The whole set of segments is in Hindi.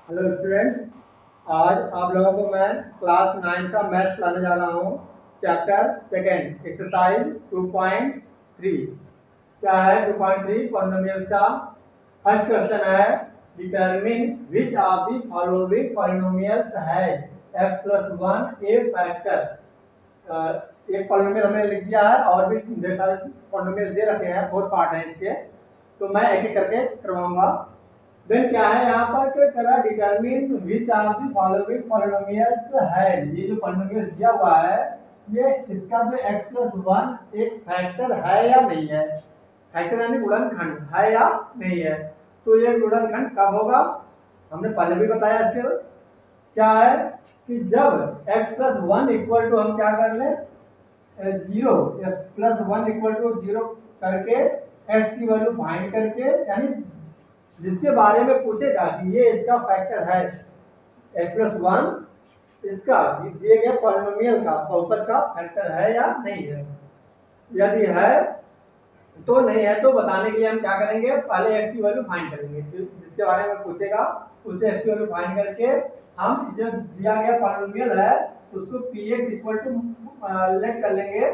Hello students. आज आप लोगों को मैं क्लास 9 का मैथ पढ़ाने जा रहा हूँ। Chapter second exercise 2.3। क्या है 2.3 पॉलिनोमियल्स का। फर्स्ट क्वेश्चन है determine which of the following polynomials है x प्लस वन ए फैक्टर। एक पॉलिनोमियल हमने लिख दिया है और भी ढेर सारे पॉलिनोमियल दे रखे हैं, 4 पार्ट हैं इसके, तो मैं एक एक करके करवाऊंगा। देन क्या है यहाँ पर क्या करा determine which of the following polynomials है। ये जो पॉलिनोमियल दिया हुआ है ये इसका जो x प्लस वन एक फैक्टर है या नहीं है। फैक्टर यानी गुणनखंड है या नहीं है। तो ये गुणनखंड कब होगा, हमने पहले भी बताया। इसके क्या है कि जब x plus one equal to हम क्या कर ले zero, x plus one equal to zero करके x की वैल्यू फाइंड करके, यानी जिसके बारे में पूछेगा कि ये इसका फैक्टर है x प्लस वन, इसका दिए गए पॉलिनोमियल का बहुपद का फैक्टर है या नहीं है। यदि है तो नहीं है तो बताने के लिए हम क्या करेंगे, पहले x की वैल्यू फाइंड करेंगे। जिसके बारे में पूछेगा उसे x की वैल्यू फाइंड करके हम जो दिया गया पॉलिनोमियल है उसको px इक्वल टू लेट कर लेंगे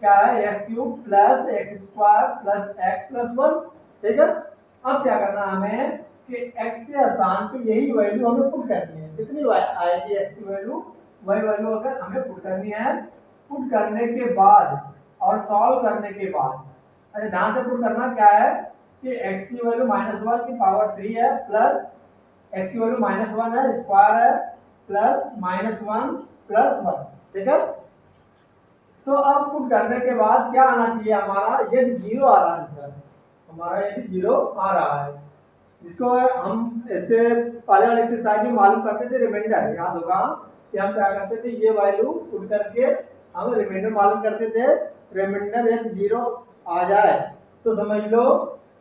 क्या है x cube plus x square plus x plus one. ठीक है। अब क्या करना हमें कि x से आसान पे यही वैल्यू हमें पुट करनी है। कितनी आएगी x की वैल्यू, वही वैल्यू अगर हमें पुट करनी है। पुट करने के बाद और सॉल्व करने के बाद, अच्छा ध्यान से पुट करना क्या है कि x की वैल्यू माइनस वन की पावर थ्री है प्लस x की वैल्यू माइनस वन है स्क्वायर है plus minus one plus one. ठीक है। तो अब पुट करने के बाद क्या आना चाहिए हमारा, ये जीरो आ रहा है आंसर हमारा, ये जीरो आ रहा है। जिसको हम इसके पहले वाले एक्सरसाइज में मालूम करते थे रिमाइंडर, याद होगा कि हम क्या करते थे ये वैल्यू पुट करके हम रिमाइंडर मालूम करते थे। रिमाइंडर एक जीरो आ जाए तो समझ लो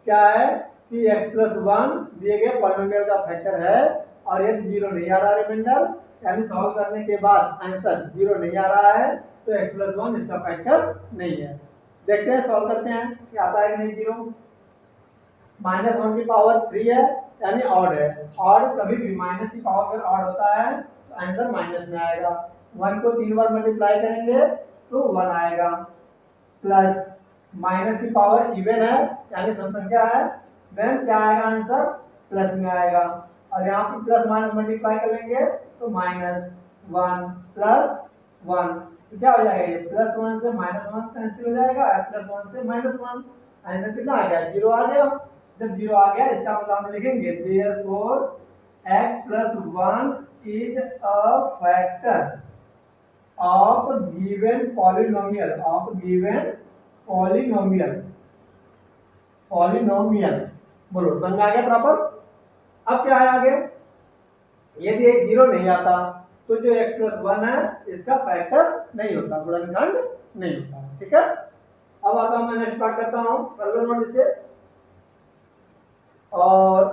क्या है कि x प्लस वन दिए गए पॉलिनोमियल का फैक्टर है और ये जीरो नहीं आ रहा रिमाइंडर, यानी सॉल्व करने के बाद आंसर जीरो नहीं आ रहा है तो x प्लस वन इसका फैक्टर नहीं है। देखते हैं सॉल्व करते हैं कि आता है कि नहीं जीरो। माइनस वन की पावर थ्री है यानी ऑड है, ऑड कभी भी माइनस की पावर अगर ऑड होता है तो आंसर माइनस में आएगा। वन को तीन बार मल्टीप्लाई करेंगे तो वन आएगा, प्लस माइनस की पावर इवन है यानी सम संख्या है, देन क्या आएगा आंसर प्लस में आएगा। और यहाँ पे प्लस माइनस मल्टीप्लाई करेंगे तो माइनस वन प्लस वन, तो क्या हो जाएगा ये प्लस वन से माइनस वन कैंसिल हो जाएगा, प्लस वन से माइनस वन, आंसर कितना आ गया जीरो आ गया। जब जीरो आ गया इसका मतलब हम लिखेंगे therefore x plus one is a factor of given polynomial, of given polynomial, polynomial. बोलो समझ आ गया प्रॉपर। अब क्या है आगे, यदि एक जीरो नहीं आता तो जो x प्लस वन है इसका फैक्टर नहीं होता, गुणनखंड नहीं होता। ठीक है। अब आता हूं मैं नेक्स्ट पार्ट करता हूं, कर लो नोट इसे। और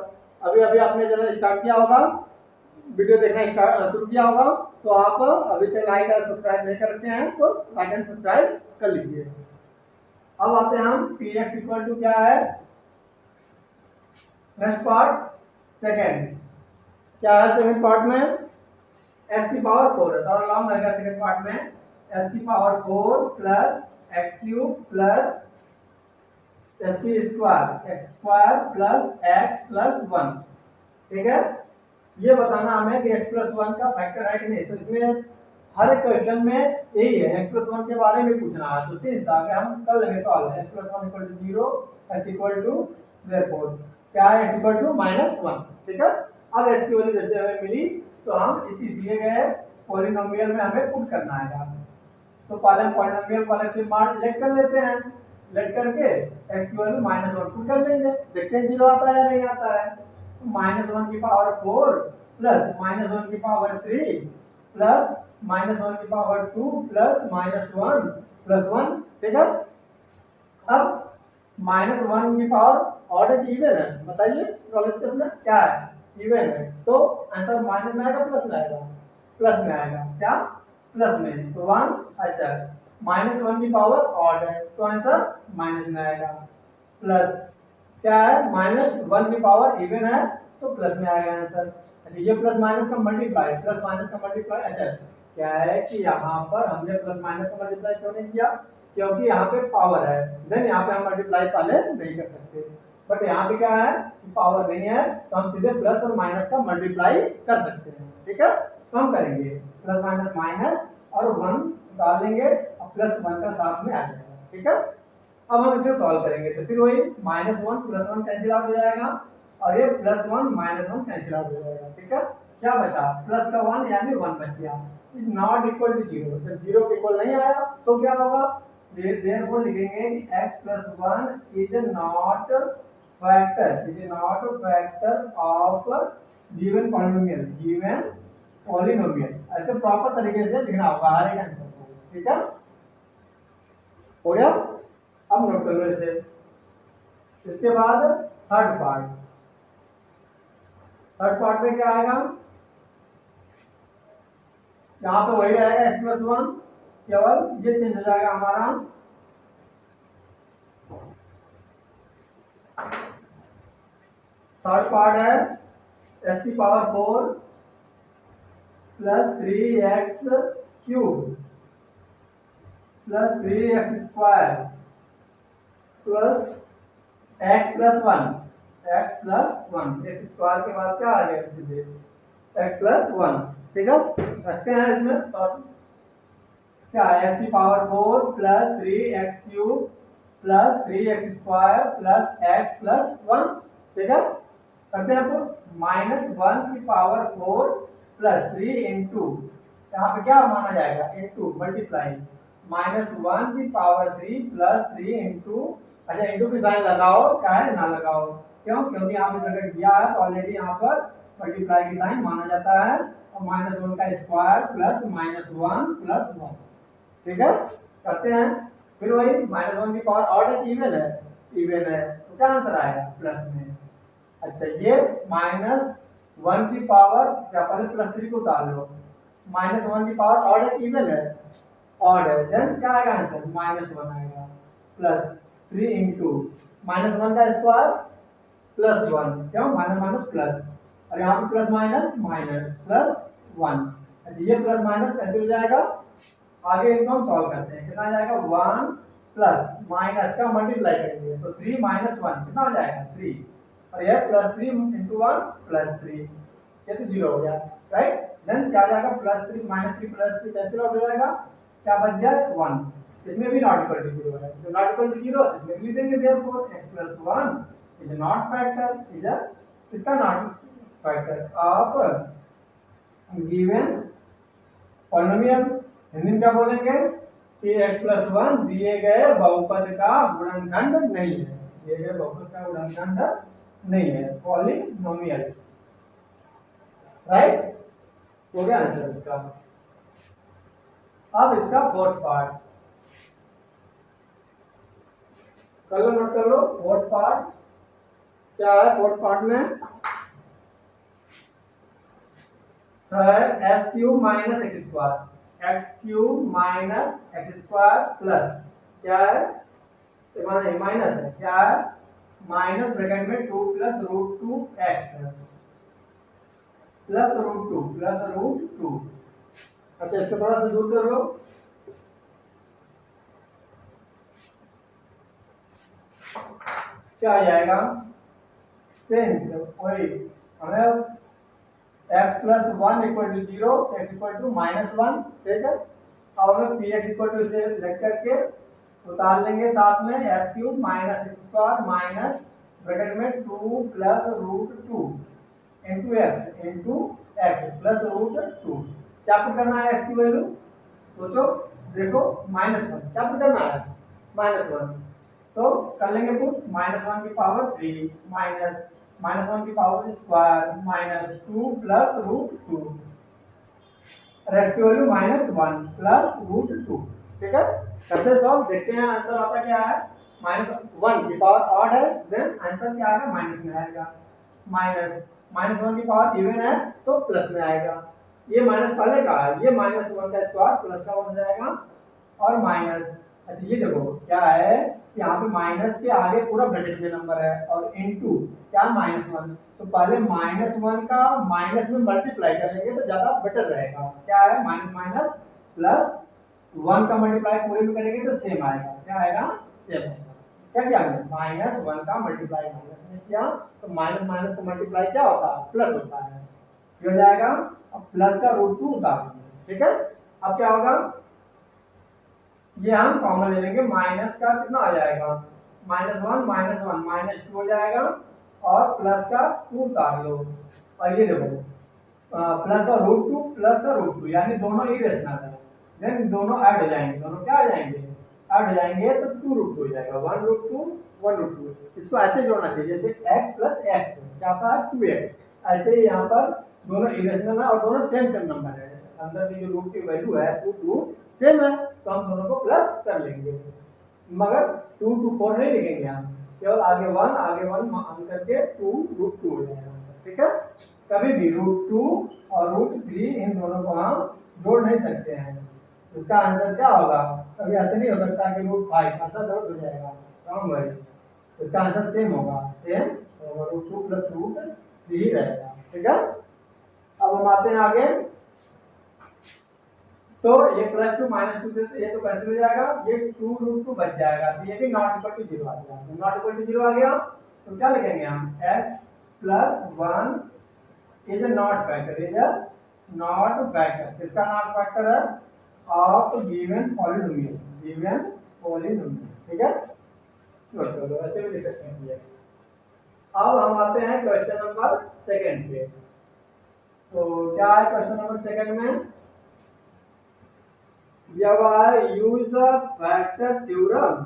अभी अभी आपने चैनल स्टार्ट किया होगा, वीडियो देखना स्टार्ट शुरू किया होगा, तो आप अभी तक लाइक और सब्सक्राइब नहीं कर रखे हैं तो लाइक एंड सब्सक्राइब कर लीजिए। अब आते हैं हम पी एक्स इक्वल टू क्या है, नेक्स्ट पार्ट सेकेंड। क्या है सेकेंड पार्ट में एस की पावर फोर है, थोड़ा लॉन्ग लगेगा सेकेंड पार्ट में। एस की power four plus x cube plus x की square x square plus x plus one. ठीक है। ये बताना हमें कि x प्लस वन का फैक्टर है कि नहीं। तो इसमें हर एक क्वेश्चन में यही है, x प्लस वन के बारे में पूछना है, तो उसी हिसाब से हम कर लेंगे solve. x plus one equal to zero, एस इक्वल टू देयरफॉर क्या है x equal to minus one. ठीक है। अब x की वैल्यू जैसे हमें मिली तो हम इसी दिए गए पॉलिनोमियल में हमें पुट करना है। तो पहले हम पॉलिनोमियल को अलग से मान लेट कर लेते हैं, लेट करके x की वैल्यू माइनस वन पुट कर लेंगे, देखते हैं जीरो आता है या नहीं आता है। माइनस वन की power four plus minus one की power three plus minus one की power two plus minus one plus one. ठीक है। अब माइनस वन की पावर ऑर्डर की इवन है, बताइए नॉलेज से अपना क्या है, इवन है तो आंसर माइनस में आएगा प्लस में आएगा, प्लस में आएगा क्या प्लस में, तो वन। अच्छा माइनस वन की पावर ऑड है तो आंसर माइनस में आएगा, प्लस क्या है माइनस वन की पावर इवन है तो प्लस में आएगा आंसर। अच्छा ये प्लस माइनस का मल्टीप्लाई, प्लस माइनस का मल्टीप्लाई। अच्छा क्या है कि यहाँ पर हमने प्लस माइनस का मल्टीप्लाई क्यों नहीं किया, क्योंकि यहाँ पे पावर है, देन यहाँ पे हम मल्टीप्लाई पहले नहीं कर सकते। बट यहाँ पे क्या है कि पावर नहीं है, तो हम सीधे प्लस और माइनस का मल्टीप्लाई कर सकते हैं। ठीक है, तो हम करेंगे प्लस माइनस माइनस और 1 डाल लेंगे और प्लस 1 का साथ में आ जाएगा। ठीक है, अब हम इसे सॉल्व करेंगे तो फिर वही -1 प्लस 1 कैंसिल आउट हो जाएगा और ये +1 -1 कैंसिल आउट हो जाएगा। ठीक है, क्या बचा प्लस का 1 यानी 1 बच गया। इज नॉट इक्वल टू 0, जब 0 के इक्वल नहीं आया तो क्या होगा, देयरफॉर लिखेंगे कि x + 1 is not factor of given polynomial. ऐसे प्रॉपर तरीके से लिखना होगा हर एक आंसर को। ठीक है, हो गया। अब नोट कर लो इसे। इसके बाद थर्ड पार्ट में क्या आएगा, यहाँ पे वही रहेगा x + 1, केवल ये चेंज हो जाएगा हमारा थर्ड पार्ट है s⁴ + 3x³ + 3x² plus x + 1 x² के बाद क्या आ गया सीधे x + 1। ठीक है, रखते हैं इसमें शॉर्ट। क्या है s⁴ + 3x³ + 3x² + x + 1। ठीक है, करते हैं आपको -1⁴ + 3 इंटू, यहाँ पे क्या माना जाएगा इंटू मल्टीप्लाई, -1⁴ + 3 इंटू। अच्छा इंटू की साइन लगाओ चाहे ना लगाओ, क्यों, क्योंकि यहाँ पे ब्रैकेट दिया है तो ऑलरेडी यहाँ पर मल्टीप्लाई की साइन माना जाता है। और -1 का स्क्वायर प्लस -1 + 1। ठीक है, करते हैं फिर वही -1 की पावर ऑड है इवन है, तो क्या आंसर आएगा प्लस में। अच्छा ये -1 की पावर, क्या पहले +3 को उतार लो, -1 की पावर ऑड है इवन है, ऑड है, देन क्या आएगा आंसर -1 आएगा प्लस 3 इंटू -1 का स्क्वायर प्लस 1, क्यों माइनस प्लस, और यहाँ पे प्लस माइनस प्लस 1। अच्छा ये प्लस माइनस कैसे हो जाएगा, आगे इनको हम सॉल्व करते हैं। कितना आ जाएगा 1 प्लस माइनस का मल्टीप्लाई करेंगे तो 3 - 1 कितना आ जाएगा 3, और यह +3 × 1 +3, ये तो 0 हो गया राइट। देन क्या आ जाएगा +3 -3 +3 कैंसिल आउट हो जाएगा, क्या बच जाए 1। इसमें भी नॉट इक्वल टू 0 है, तो नॉट इक्वल टू 0 इसमें भी लिख देंगे, therefore x + 1 is not factor, is इसका not factor of given polynomial. Hindi में क्या बोलेंगे कि x + 1 दिए गए बहुपद का गुणनखंड नहीं है, दिए गए बहुपद का गुणनखंड नहीं है, पॉलिनोमियल। राइट, हो गया आंसर इसका। अब इसका फोर्थ पार्ट कर लो, नोट कर लो। फोर्थ पार्ट क्या है, फोर्थ पार्ट में है x³ - x² प्लस क्या है, माइनस है, क्या है माइनस ब्रैकेट में 2 + √2x प्लस √2। अच्छा इसको थोड़ा सा दूर कर लो, क्या आ जाएगा सेंस वही हमें x + 1 = 0, x = -1। ठीक है, अब हमें px = से लिख करके उतार लेंगे साथ में s³ - x² माइनस ब्रैकेट में 2 + √2 x प्लस √2। क्या पुट करना है x की वैल्यू, सोचो देखो -1 क्या पुट करना है -1, तो कर लेंगे पुट -1 की पावर 3 माइनस -1 की पावर स्क्वायर -2 + √2 और x की वैल्यू -1 + √2। ठीक है, करते सॉल्व, देखते हैं आंसर आता क्या है। -1 की पावर ऑड है, देन आंसर क्या आएगा माइनस में आएगा, -1 की पावर इवन है तो प्लस में आएगा। ये माइनस पहले का है, ये -1 का स्क्वायर प्लस का 1 हो जाएगा और माइनस अच्छा ये देखो क्या है, यहाँ पे माइनस के आगे पूरा ब्रैकेट में नंबर है और इनटू क्या -1, तो पहले -1 का माइनस में मल्टीप्लाई करेंगे तो ज्यादा बेटर रहेगा। क्या है, माइनस माइनस प्लस 1 का मल्टीप्लाई पूरे में करेंगे तो सेम आएगा। क्या आएगा, सेम आएगा। क्या किया हमने, -1 का मल्टीप्लाई माइनस में किया तो माइनस माइनस का मल्टीप्लाई क्या होता है, प्लस होता है। ये हो जाएगा, अब प्लस का √2 उतार देंगे। ठीक है, अब क्या होगा, ये हम कॉमन ले लेंगे, माइनस का कितना आ जाएगा, -1 -1 -2 हो जाएगा और प्लस का 2 उतार लो और ये देखो प्लस का √2 प्लस का √2 यानी दोनों इरेशनल है। देन दोनों ऐड हो जाएंगे, दोनों क्या आ जाएंगे, ऐड हो जाएंगे तो 2√2 हो जाएगा, 1√2 1√2। इसको ऐसे जोड़ना चाहिए जैसे x + x क्या था 2x। ऐसे ही यहाँ पर दोनों इरेशनल है और दोनों सेम सेम नंबर है, अंदर की जो रूट की वैल्यू है 2 सेम है तो हम दोनों को प्लस कर लेंगे, मगर 2 to 4 नहीं लिखेंगे हम, केवल आगे 1 मान करके 2√2 हो जाएगा। ठीक है, कभी भी √2 और √3 इन दोनों को हम जोड़ नहीं सकते हैं। इसका आंसर क्या होगा, कभी ऐसे नहीं हो सकता कि √5 ऐसा गलत हो जाएगा, रॉन्ग भाई। इसका आंसर सेम होगा, सेम √2 + √3 ही रहेगा। ठीक है, अब हम आते हैं आगे, तो ये +2 -2 से ये तो कैंसिल हो जाएगा, ये 2√2 बच जाएगा, तो ये भी नॉट इक्वल टू 0 आ गया। नॉट इक्वल टू 0 आ गया तो क्या लिखेंगे हम, x + 1 is a not factor, is a not factor. किसका नॉट फैक्टर है, of given polynomial, given polynomial. ठीक है, चलो ऐसे भी लिख सकते हैं। अब हम आते हैं क्वेश्चन नंबर 2 पे। तो क्या है क्वेश्चन नंबर 2 में, use the factor theorem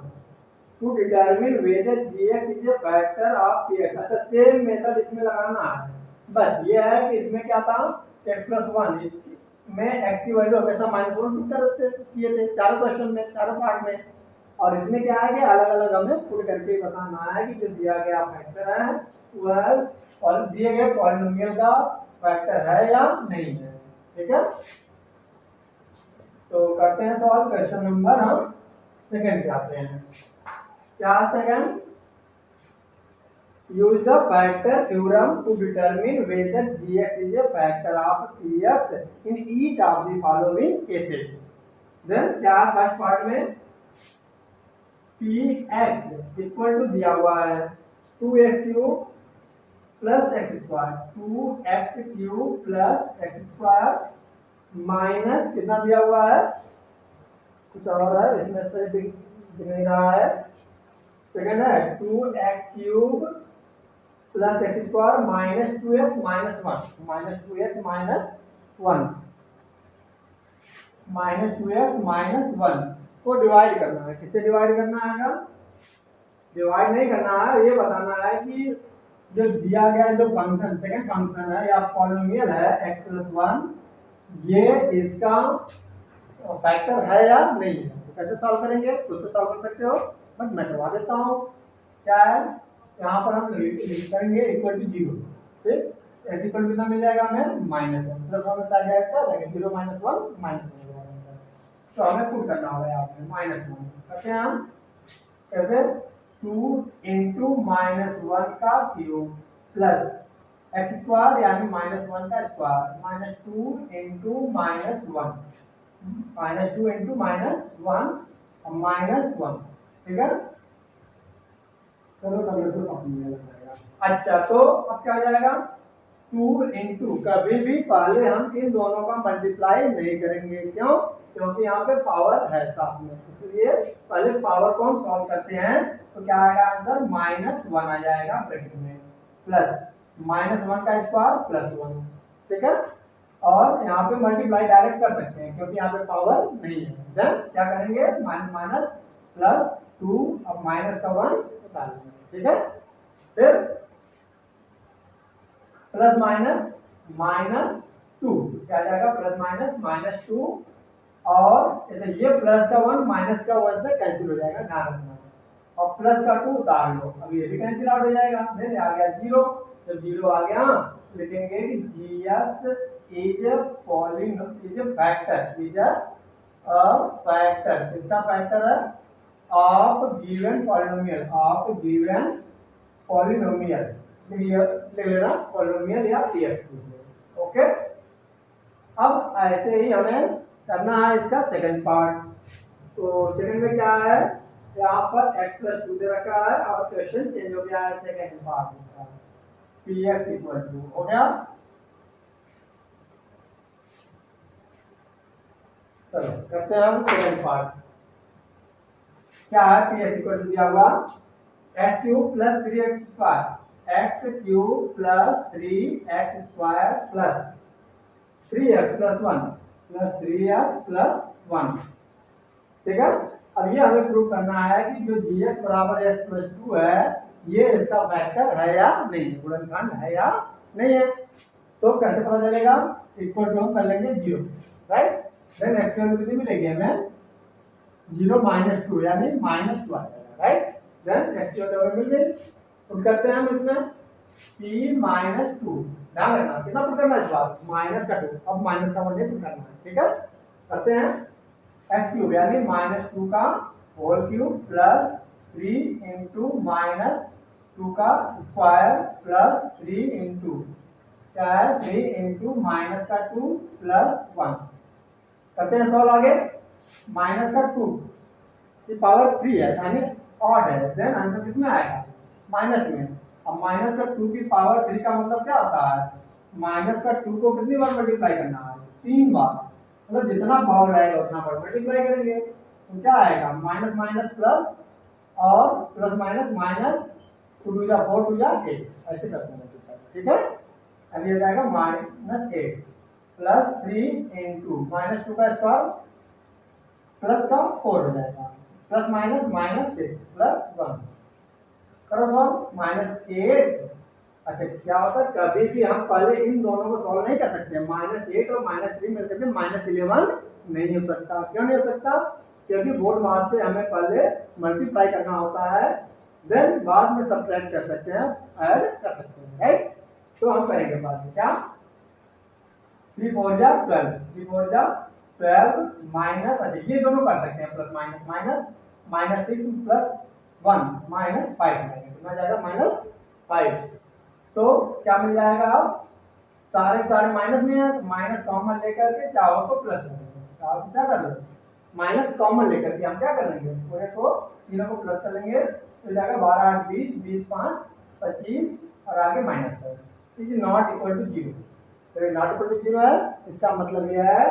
to determine whether gx is a factor of px। अच्छा सेम मेथड इसमें लगाना है, बस ये है कि इसमें क्या था, x + 1 में x की वैल्यू हमेशा -1 किए थे चारों क्वेश्चन में, चारों पार्ट में, और इसमें क्या है कि अलग अलग हमें पुट करके बताना है कि जो दिया गया फैक्टर है वह और दिए गए पॉलिनोमियल का फैक्टर है या नहीं है। ठीक है, तो करते हैं सॉल्व। क्वेश्चन नंबर हम 2 पे आते हैं। क्या 2, use the factor theorem to determine whether gx is a factor of px in each of the following cases. Then क्या फर्स्ट पार्ट में px इक्वल टू दिया हुआ है 2x³ + x² 2x³ + x² minus कितना दिया हुआ है, कुछ और है इसमें से दिख नहीं रहा है। सेकंड है 2x³ + x² - 2x - 1 -2x - 1 -2x - 1 को डिवाइड करना है। किससे डिवाइड करना है, डिवाइड नहीं करना है, ये बताना है कि जो दिया गया जो फंक्शन सेकंड फंक्शन है या पॉलिनोमियल है x + 1 ये इसका फैक्टर है या नहीं है। तो कैसे सॉल्व करेंगे, खुद से सॉल्व कर सकते हो, बट मैं करवा देता हूँ। क्या है, यहाँ पर हम करेंगे इक्वल टू 0, ठीक, x इक्वल कितना मिल जाएगा हमें -1 प्लस 1 से आ जाएगा 0 - 1 -1 हो जाएगा। तो हमें पुट करना होगा यहाँ पे -1 करते हैं हम, कैसे 2 × -1 का क्यूब प्लस x² यानी -1 का स्क्वायर -2 × -1 -2 × -1 ठीक है, चलो नंबर से समझ जाएगा। अच्छा तो अब क्या हो जाएगा 2 × कभी भी पहले हम इन दोनों का मल्टीप्लाई नहीं करेंगे, क्यों, क्योंकि यहाँ पे पावर है साथ में, इसलिए पहले पावर को हम सॉल्व करते हैं। तो क्या आएगा आंसर -1 आ जाएगा ब्रैकेट में प्लस -1 का स्क्वायर प्लस 1। ठीक है, और यहाँ पे मल्टीप्लाई डायरेक्ट कर सकते हैं क्योंकि यहाँ पे पावर नहीं है। देन क्या करेंगे माइनस प्लस 2 अब माइनस का 1 निकाल लेंगे। ठीक है, फिर प्लस -2 क्या आ जाएगा प्लस -2 और ऐसे ये प्लस का 1 माइनस का 1 से कैंसिल हो जाएगा, ध्यान रखना, और प्लस का 2 उतार लो, अब ये भी कैंसिल आउट हो जाएगा। देन आ गया 0, जब 0 आ गया लिखेंगे कि gx is a factor, is a factor, किसका फैक्टर है of given polynomial, of given polynomial लिख लेना, पॉलिनोमियल या पीएक्स। ओके, अब ऐसे ही हमें करना है इसका सेकंड पार्ट। तो सेकंड में क्या है, यहाँ पर x+2 दे रखा है और क्वेश्चन चेंज हो गया है सेकंड पार्ट इसका, px इक्वल टू हो गया। चलो करते हैं हम सेकंड पार्ट। क्या है, px इक्वल टू दिया हुआ x³ + 3x², x³ + 3x² + 3x + 1 + 3x + 1। ठीक है, अब ये हमें प्रूव करना है कि जो gx बराबर x+2 है ये इसका वेक्टर है या नहीं, गुणनखंड है या नहीं है। तो कैसे पता चलेगा, इक्वल टू हम कर लेंगे 0, राइट। देन एक्चुअल कितनी मिलेगी हमें, 0 - 2 यानी -2 आ जाएगा, राइट। देन एक्चुअल वैल्यू मिल गई। पुट करते हैं हम इसमें p - 2, ध्यान रखना कितना पुट करना है इस बार, -2, अब माइनस का वैल्यू पुट करना है। ठीक है, करते हैं x³ यानी -2 का होल क्यूब प्लस 3 इंटू -2 का स्क्वायर प्लस 3 इंटू क्या है 3 इंटू -2 प्लस 1। करते हैं सॉल्व आगे, -2 की पावर 3 है यानी ऑड है, देन आंसर किसमें आएगा, माइनस में। अब -2 की पावर 3 का मतलब क्या होता है, -2 को कितनी बार मल्टीप्लाई करना है, 3 बार, मतलब जितना पावर रहेगा उतना बार मल्टीप्लाई करेंगे। तो क्या आएगा, माइनस माइनस प्लस और प्लस माइनस माइनस, 2 या 4 या 8 ऐसे करते हैं। ठीक है, अब ये जाएगा -8 प्लस 3 इंटू -2 का स्क्वायर प्लस का 4 हो जाएगा, प्लस माइनस -6 प्लस 1 करो सॉल्व, -8। अच्छा क्या होता है, कभी भी हम पहले इन दोनों को सॉल्व नहीं कर सकते, -8 और -3 मिलकर के -11 नहीं हो सकता। क्यों नहीं हो सकता, क्योंकि बोर्ड मास से हमें पहले मल्टीप्लाई करना होता है, देन बाद में सब्ट्रैक्ट कर सकते हैं, ऐड कर सकते हैं, राइट। तो हम करेंगे बाद में क्या, 3 4 जा 12, 3 4 जा 12 माइनस, अच्छा ये दोनों कर सकते हैं, प्लस माइनस माइनस -6 प्लस 1 -5 कितना जाएगा, -5। तो क्या मिल जाएगा, अब सारे सारे माइनस में है, माइनस कॉमन लेकर के चाहो तो प्लस कर लेंगे। आप क्या कर लो, माइनस कॉमन लेकर के हम क्या कर लेंगे, पूरे को तीनों को प्लस कर लेंगे, तो जाएगा 12 8 20 20 5 25 और आगे माइनस है, इज नॉट इक्वल टू 0। तो ये नॉट इक्वल टू 0 है, इसका मतलब यह है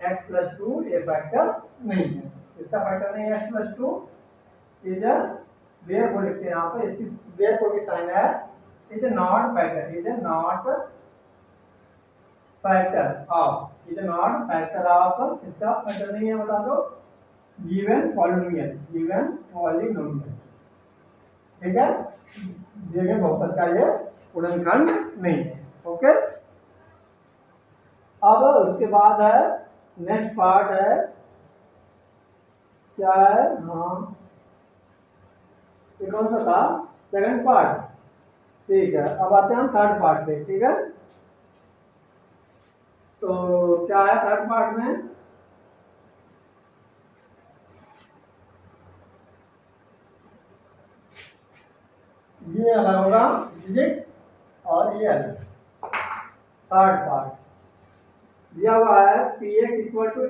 x+2 ये फैक्टर नहीं है, इसका फैक्टर नहीं है x+2 इज अ देयर को लिखते हैं यहाँ पे, इसकी देयर को की साइन है, is a not factor, is a not factor of, is a not factor of, इसका फैक्टर नहीं है, बता दो, गिवन पॉलिनोमियल, गिवन पॉलिनोमियल। ठीक है, दिए गए बहुपद का ये गुणनखंड नहीं है। ओके, अब उसके बाद है नेक्स्ट पार्ट है, क्या है, हाँ ये कौन सा था, सेकंड पार्ट। ठीक है, अब आते हैं हम थर्ड पार्ट पे। ठीक है, तो क्या है थर्ड पार्ट में, ये अलग होगा डिजिट और ये अलग। थर्ड पार्ट दिया हुआ है px equal to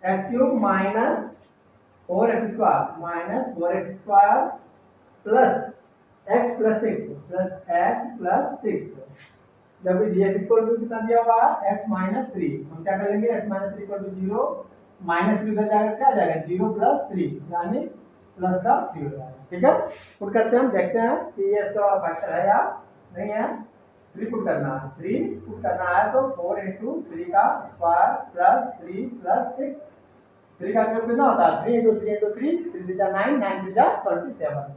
s³ minus 4x² plus x plus 6 जब ds इक्वल टू कितना दिया हुआ है x - 3, हम क्या करेंगे, x - 3 इक्वल टू 0, -3 उधर जाएगा, क्या जाएगा 0 + 3 यानी प्लस का 0 जाएगा। ठीक है, पुट करते हैं, हम देखते हैं कि ये इसका फैक्टर है या नहीं है। 3 पुट करना है, 3 पुट करना है तो 4 इंटू 3 का स्क्वायर प्लस 3 प्लस 6, 3 का क्यूब कितना होता है, 3 इंटू 3 इंटू 3, 3 3 9, 9 3 27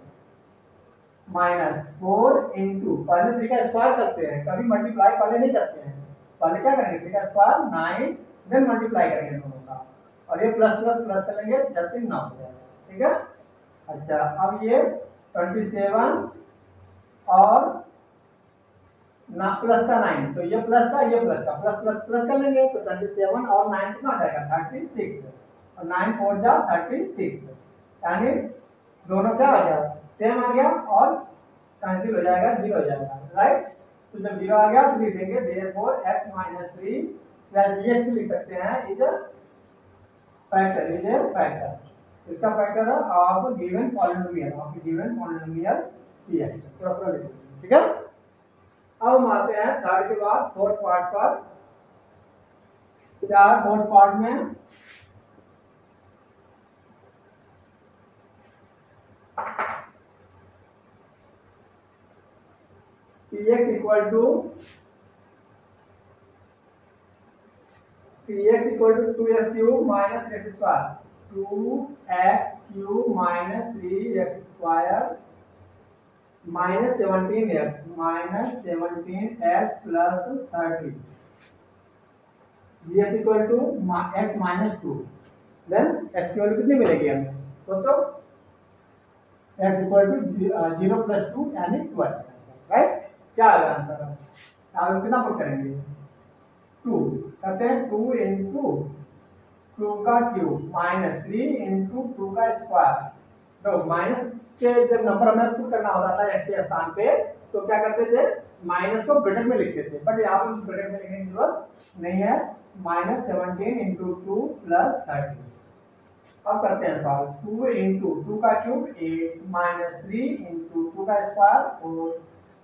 माइनस 4 इंटू, पहले 3 का स्क्वायर करते हैं, कभी मल्टीप्लाई पहले नहीं करते हैं, पहले क्या करेंगे 3 का स्क्वायर 9, देन मल्टीप्लाई करेंगे दोनों का, और ये प्लस प्लस प्लस कर लेंगे 36 9 हो जाएगा। ठीक है, अच्छा अब ये 27 और ना प्लस का 9, तो ये प्लस का प्लस प्लस प्लस कर लेंगे, तो 27 और 9 कितना आ जाएगा 36, और 9 4 जा 36, यानी दोनों क्या आ गया, सेम आ गया और कैंसिल हो जाएगा, 0 हो जाएगा, राइट। तो जब 0 आ गया तो लिख देंगे देयरफॉर x माइनस 3 या जीएस भी लिख सकते हैं, is factor, is a factor. इसका फैक्टर है of given polynomial, of given polynomial px, पूरा लिख दीजिए, ठीक है। अब हम आते हैं थर्ड के बाद फोर्थ पार्ट पर। क्या है फोर्थ पार्ट में, px equal to 2x cube minus x square, 2x cube minus 3x square minus 17x plus 30, ds equal to x minus 2, then x की वैल्यू कितनी मिलेगी हमें, सोचो, x इक्वल टू 0 प्लस 2 यानी 12, राइट। क्या आएगा आंसर, आप कितना पुट करेंगे, 2 करते हैं, 2 इंटू 2 का क्यूब माइनस 3 इंटू 2 का स्क्वायर। तो माइनस के जब नंबर हमें पुट करना होता था एक्स के स्थान पे, तो क्या करते थे, माइनस को ब्रैकेट में लिखते थे, बट यहाँ पर ब्रैकेट में लिखने की जरूरत नहीं है, माइनस 17 इंटू 2 प्लस 30। अब करते हैं सॉल्व, 2 इंटू 2 का क्यूब 8 माइनस 3 इंटू 2 का स्क्वायर 4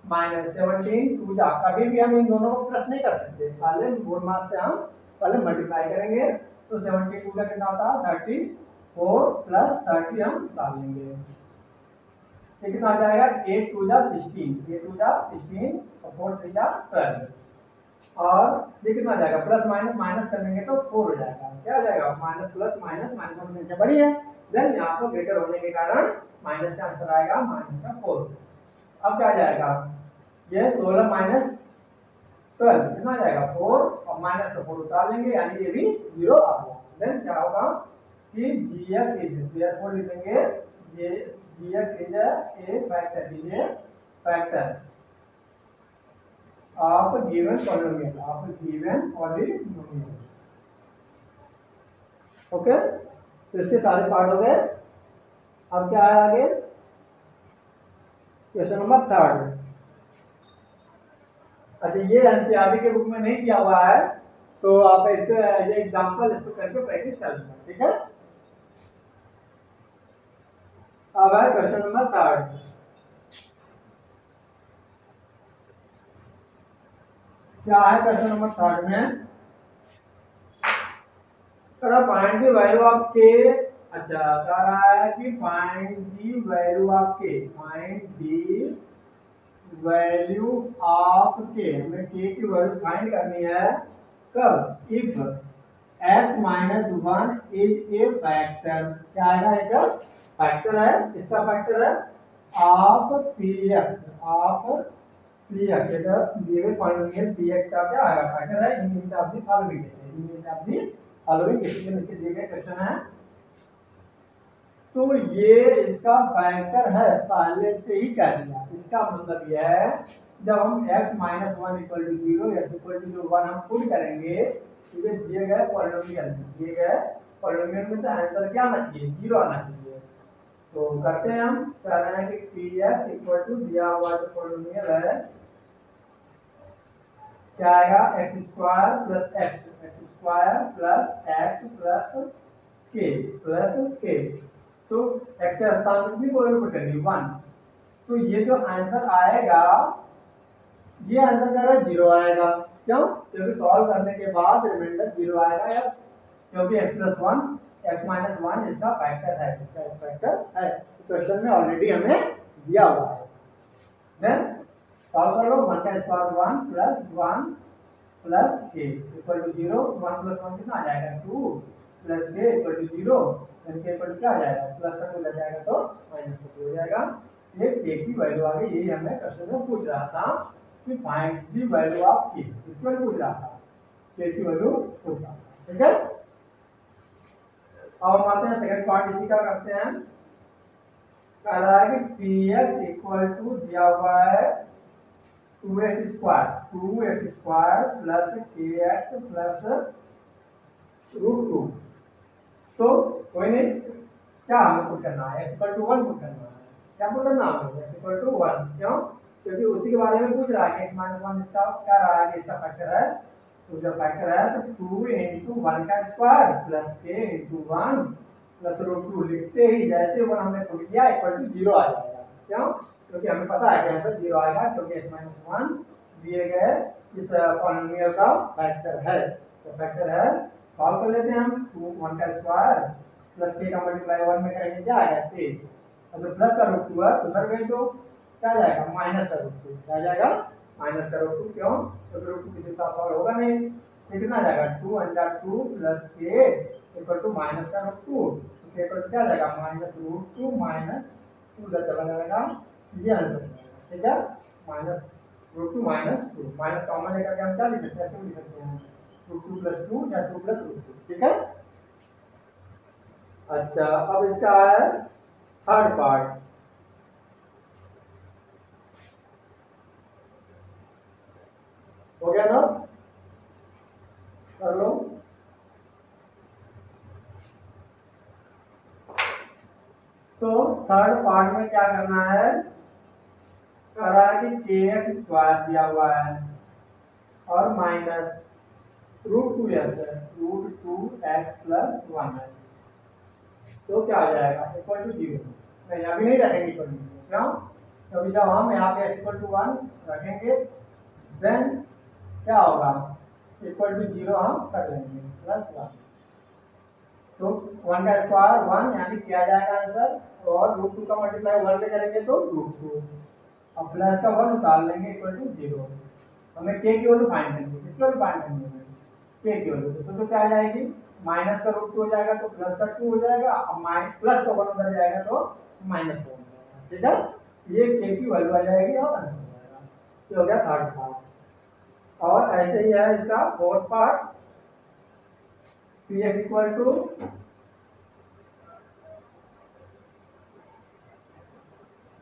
माइनस 17 2 जा, कभी भी हम इन दोनों को प्लस नहीं कर सकते, पहले बोर्ड मास से हम पहले मल्टीप्लाई करेंगे, तो 72 का कितना होता है 34 प्लस 30 हम निकाल लेंगे, ये कितना आ जाएगा 8 2 जा 16, 8 2 जा 16 और 4 3 जा 12, और ये कितना आ जाएगा प्लस माइनस माइनस कर लेंगे तो 4 हो जाएगा, क्या आ जाएगा माइनस प्लस माइनस, माइनस में संख्या बड़ी है, देन यहाँ पर ग्रेटर होने के कारण माइनस का आंसर आएगा माइनस का 4। अब क्या आ जाएगा, ये 16 माइनस 12 कितना आ जाएगा 4, और माइनस का 4 उतार लेंगे, यानी ये भी 0 आ गया, देन क्या होगा कि gx इज देयरफॉर लिखेंगे gx is a factor, is a factor of given polynomial, of given polynomial, okay. तो इसके सारे पार्ट हो गए। अब क्या है आगे, क्वेश्चन नंबर 3। अच्छा, ये एनसीईआरटी के बुक में नहीं दिया हुआ है, तो आप इसको ये एग्जांपल इसको करके प्रैक्टिस कर लेना, ठीक है। अब है क्वेश्चन नंबर 3। क्या है क्वेश्चन नंबर 3 में, फाइंड द वैल्यू ऑफ के, अच्छा कह रहा है कि find the value of k, find the value of k, हमें के की वैल्यू फाइंड करनी है कब, if x minus 1 is a factor, क्या आएगा, एक फैक्टर है, इसका फैक्टर है of px, of px, given polynomial px का क्या आएगा फैक्टर है, in means of the following, in means of the following, इसके नीचे दिए गए क्वेश्चन है। तो ये इसका फैक्टर है, पहले से ही कर दिया, इसका मतलब यह है जब हम x minus 1 equal to 0, x equal to 1 हम पुट करेंगे, ये दिए गए पॉलिनोमियल में तो आंसर क्या आना चाहिए, 0 आना चाहिए। तो करते हैं, हम कह रहे हैं कि px इक्वल टू दिया हुआ जो पॉलिनोमियल है क्या आएगा, x square plus x square plus x plus k, तो x के स्थान पर कितनी वैल्यू पुट करनी 1, तो ये जो आंसर आएगा, ये आंसर क्या है 0 आएगा, क्यों, क्योंकि सॉल्व करने के बाद रिमाइंडर 0 आएगा, या क्योंकि x प्लस 1 x माइनस 1 इसका फैक्टर है, इसका एक फैक्टर है, क्वेश्चन में ऑलरेडी हमें दिया हुआ है। देन सॉल्व कर लो, 1 का square 1 plus k equal to 0, 1 plus 1 कितना आ जाएगा 2 plus k equal to 0, then k equal to क्या आ जाएगा, प्लस का 2 लग जाएगा तो माइनस का 2 हो जाएगा, ये k की वैल्यू आ गई, यही हमें क्वेश्चन में पूछ रहा था कि find the value of k, इसको पूछ रहा था, k की वैल्यू पूछ रहा था, ठीक है। अब हम आते हैं सेकंड पार्ट, इसी का करते हैं, कह रहा है कि px इक्वल टू दिया हुआ है 2x square plus kx plus √2, तो कोई नहीं, क्या हमें पुट करना है, x इक्वल टू 1 पुट करना है। क्या पुट करना है, x इक्वल टू 1। क्यों? क्योंकि उसी के बारे में पूछ रहा है कि x माइनस 1 इसका क्या रहा है कि इसका फैक्टर है। तो जब फैक्टर है तो 2 इंटू 1 का square plus k into 1 plus root 2 लिखते ही जैसे 1 हमने पुट किया इक्वल टू 0 आ जाएगा। क्यों? क्योंकि हमें पता है कि आंसर 0 आएगा, क्योंकि x माइनस 1 दिए गए इस पॉलिनोमियल का फैक्टर है। तो फैक्टर है, सॉल्व कर लेते हैं हम। 2 1 का स्क्वायर प्लस k का मल्टीप्लाई 1 में करेंगे क्या आएगा, k। अगर प्लस का रूट 2 है तो उधर गए तो क्या जाएगा, माइनस का रूट 2। क्या जाएगा, माइनस का रूट 2। क्यों? तो रूट 2 किसी के साथ सॉल्व होगा नहीं। तो कितना जाएगा, 2 under 2 plus k equal to minus का रूट 2। तो k इक्वल टू क्या जाएगा, माइनस रूट 2 माइनस 2 उधर चला जाएगा। ये आंसर जाएगा। ठीक है, minus root 2 minus 2 minus common लेकर के हम क्या लिख सकते हैं, ऐसे लिख सकते हैं रूट 2 प्लस 2 या 2 प्लस रूट 2। ठीक है। अच्छा, अब इसका है थर्ड पार्ट। हो गया ना, कर लो। तो थर्ड पार्ट में क्या करना है, कह रहा है कि के एक्स स्क्वायर दिया हुआ है और माइनस रूट 2 एक्स है, रूट 2 एक्स प्लस 1 है। तो क्या आ जाएगा, इक्वल टू 0। नहीं, अभी नहीं रखेंगे इक्वल टू 0। क्यों? क्योंकि जब हम यहाँ पे एक्स इक्वल टू 1 रखेंगे देन क्या होगा, इक्वल टू 0 हम कर लेंगे प्लस 1। तो 1 का स्क्वायर 1 यानी किया जाएगा आंसर, और रूट 2 का मल्टीप्लाई 1 पे करेंगे तो रूट 2। अब प्लस का 1 उतार लेंगे इक्वल टू 0। हमें के की वैल्यू फाइंड करनी है, किसकी वैल्यू फाइंड करनी है, के की वैल्यू। तो क्या आ जाएगी, माइनस का रूट 2 हो जाएगा तो प्लस का 2 हो जाएगा, अब प्लस का 1 उधर जाएगा तो माइनस का 1 हो जाएगा। ठीक है, ये के की वैल्यू आ जाएगी और आंसर हो जाएगा। ये हो गया थर्ड पार्ट। और ऐसे ही है इसका fourth part, P X equal to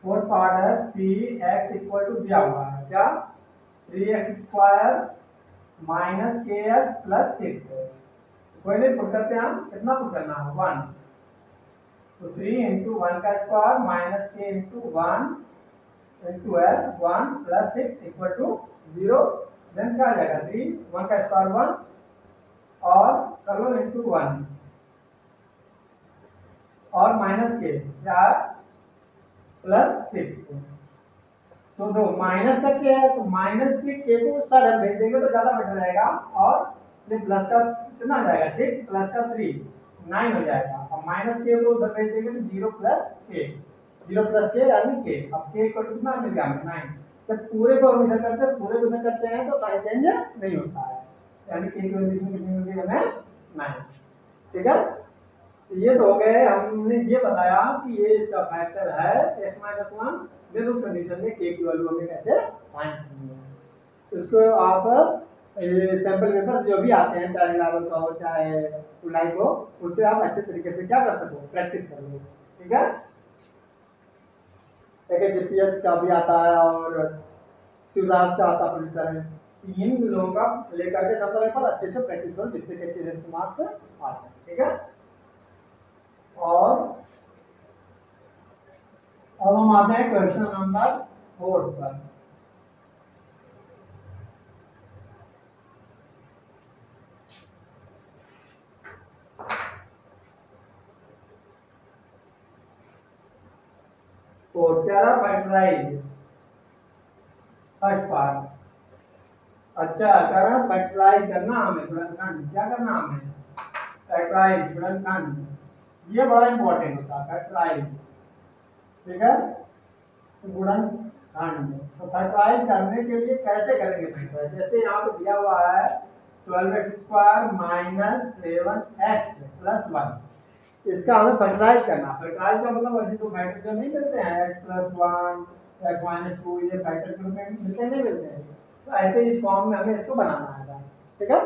fourth part है पी एक्स इक्वल टू दिया हुआ है क्या, 3x square minus k x plus 6 है। कोई नहीं, पुट करते हैं हम, कितना पुट करना है, 1। तो 3 इंटू 1 का स्क्वायर माइनस के इंटू 1 इंटू है 1 प्लस 6 इक्वल टू 0। देन क्या आ जाएगा, 3 1 का स्क्वायर 1 और कर लो इंटू 1 और माइनस के क्या प्लस 6। तो दो माइनस का क्या है, तो माइनस के को सडन भेज देंगे तो ज्यादा बेटर रहेगा। और ये प्लस का कितना आ जाएगा, 6 प्लस का 3 9 हो जाएगा। अब माइनस के को उधर भेज देंगे तो 0 प्लस के, 0 प्लस के यानी के। अब के को कितना मिल गया हमें, 9। जब पूरे को हम इधर करते हैं, पूरे को इधर करते हैं तो साइन चेंज नहीं होता है, यानी के की वैल्यू इसमें कितनी मिल गई हमें, 9। ठीक है, ये तो हो गए, हमने ये बताया कि ये इसका फैक्टर है x माइनस 1। देन उस कंडीशन में k की वैल्यू हमें कैसे फाइंड करनी है, इसको आप ये सैंपल पेपर्स जो भी आते हैं, चाहे लेवल का हो चाहे लाइव हो, उससे आप अच्छे तरीके से क्या कर सको, प्रैक्टिस कर लो। ठीक है, एक जीपीएस का भी आता है और शिवदास का आता प्रोड्यूसर है, तीन लोगों का लेकर के सैंपल पेपर अच्छे से प्रैक्टिस करो जिससे कि अच्छे से मार्क्स आ जाए। ठीक है, और अब हम आते हैं क्वेश्चन नंबर 4 पर। तो क्या रहा, फैक्टराइज फर्स्ट पार्ट। अच्छा, कह रहा फैक्टराइज करना हमें, गुणनखंड क्या करना हमें, फैक्टराइज गुणनखंड, ये बड़ा इंपॉर्टेंट होता है फैक्टराइज। ठीक है, गुणनखंड तो फैक्टराइज करने के लिए कैसे करेंगे फैक्टराइज, जैसे यहाँ पे दिया हुआ है 12x square minus 7x plus 1। इसका हमें फैक्टराइज करना। फैक्टराइज का मतलब वैसे तो फैक्टर जो नहीं मिलते हैं, x प्लस 1 x माइनस 2 ये फैक्टर के रूप में मिलते नहीं मिलते हैं, तो ऐसे इस फॉर्म में हमें इसको बनाना है। ठीक है,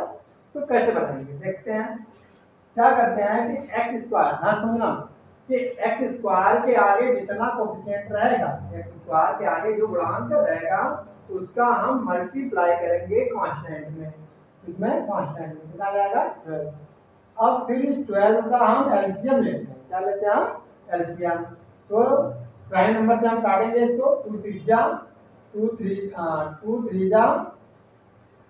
तो कैसे बनाएंगे देखते हैं। क्या करते हैं कि एक्स स्क्वायर, हाँ समझना कि एक्स स्क्वायर के आगे जितना कोफिशिएंट रहेगा, एक्स स्क्वायर के आगे जो गुणांक रहेगा उसका हम मल्टीप्लाई करेंगे कांस्टेंट में, इसमें कांस्टेंट में कितना जाएगा 12। अब फिर इस 12 का हम एलसीएम लेते हैं, क्या लेते हैं हम एलसीएम। तो प्राइम नंबर से हम काटेंगे इसको, 2 6 जा 2 3 जा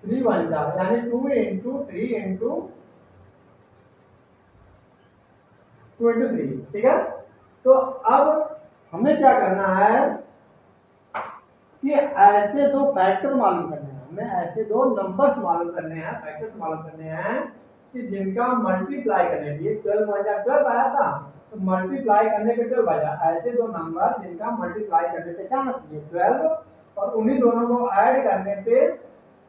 3 1 जा, यानी 2 इंटू 3 इंटू 2 इंटू 3, ठीक है। तो अब हमें क्या करना है कि ऐसे दो फैक्टर मालूम करने हैं, हमें ऐसे दो नंबर्स मालूम करने हैं, फैक्टर्स मालूम करने हैं कि जिनका मल्टीप्लाई करने के लिए 12 × 12 आया था, तो मल्टीप्लाई करने पे 12 आया। ऐसे दो नंबर जिनका मल्टीप्लाई करने पे क्या आना चाहिए 12, और उन्हीं दोनों को ऐड करने पे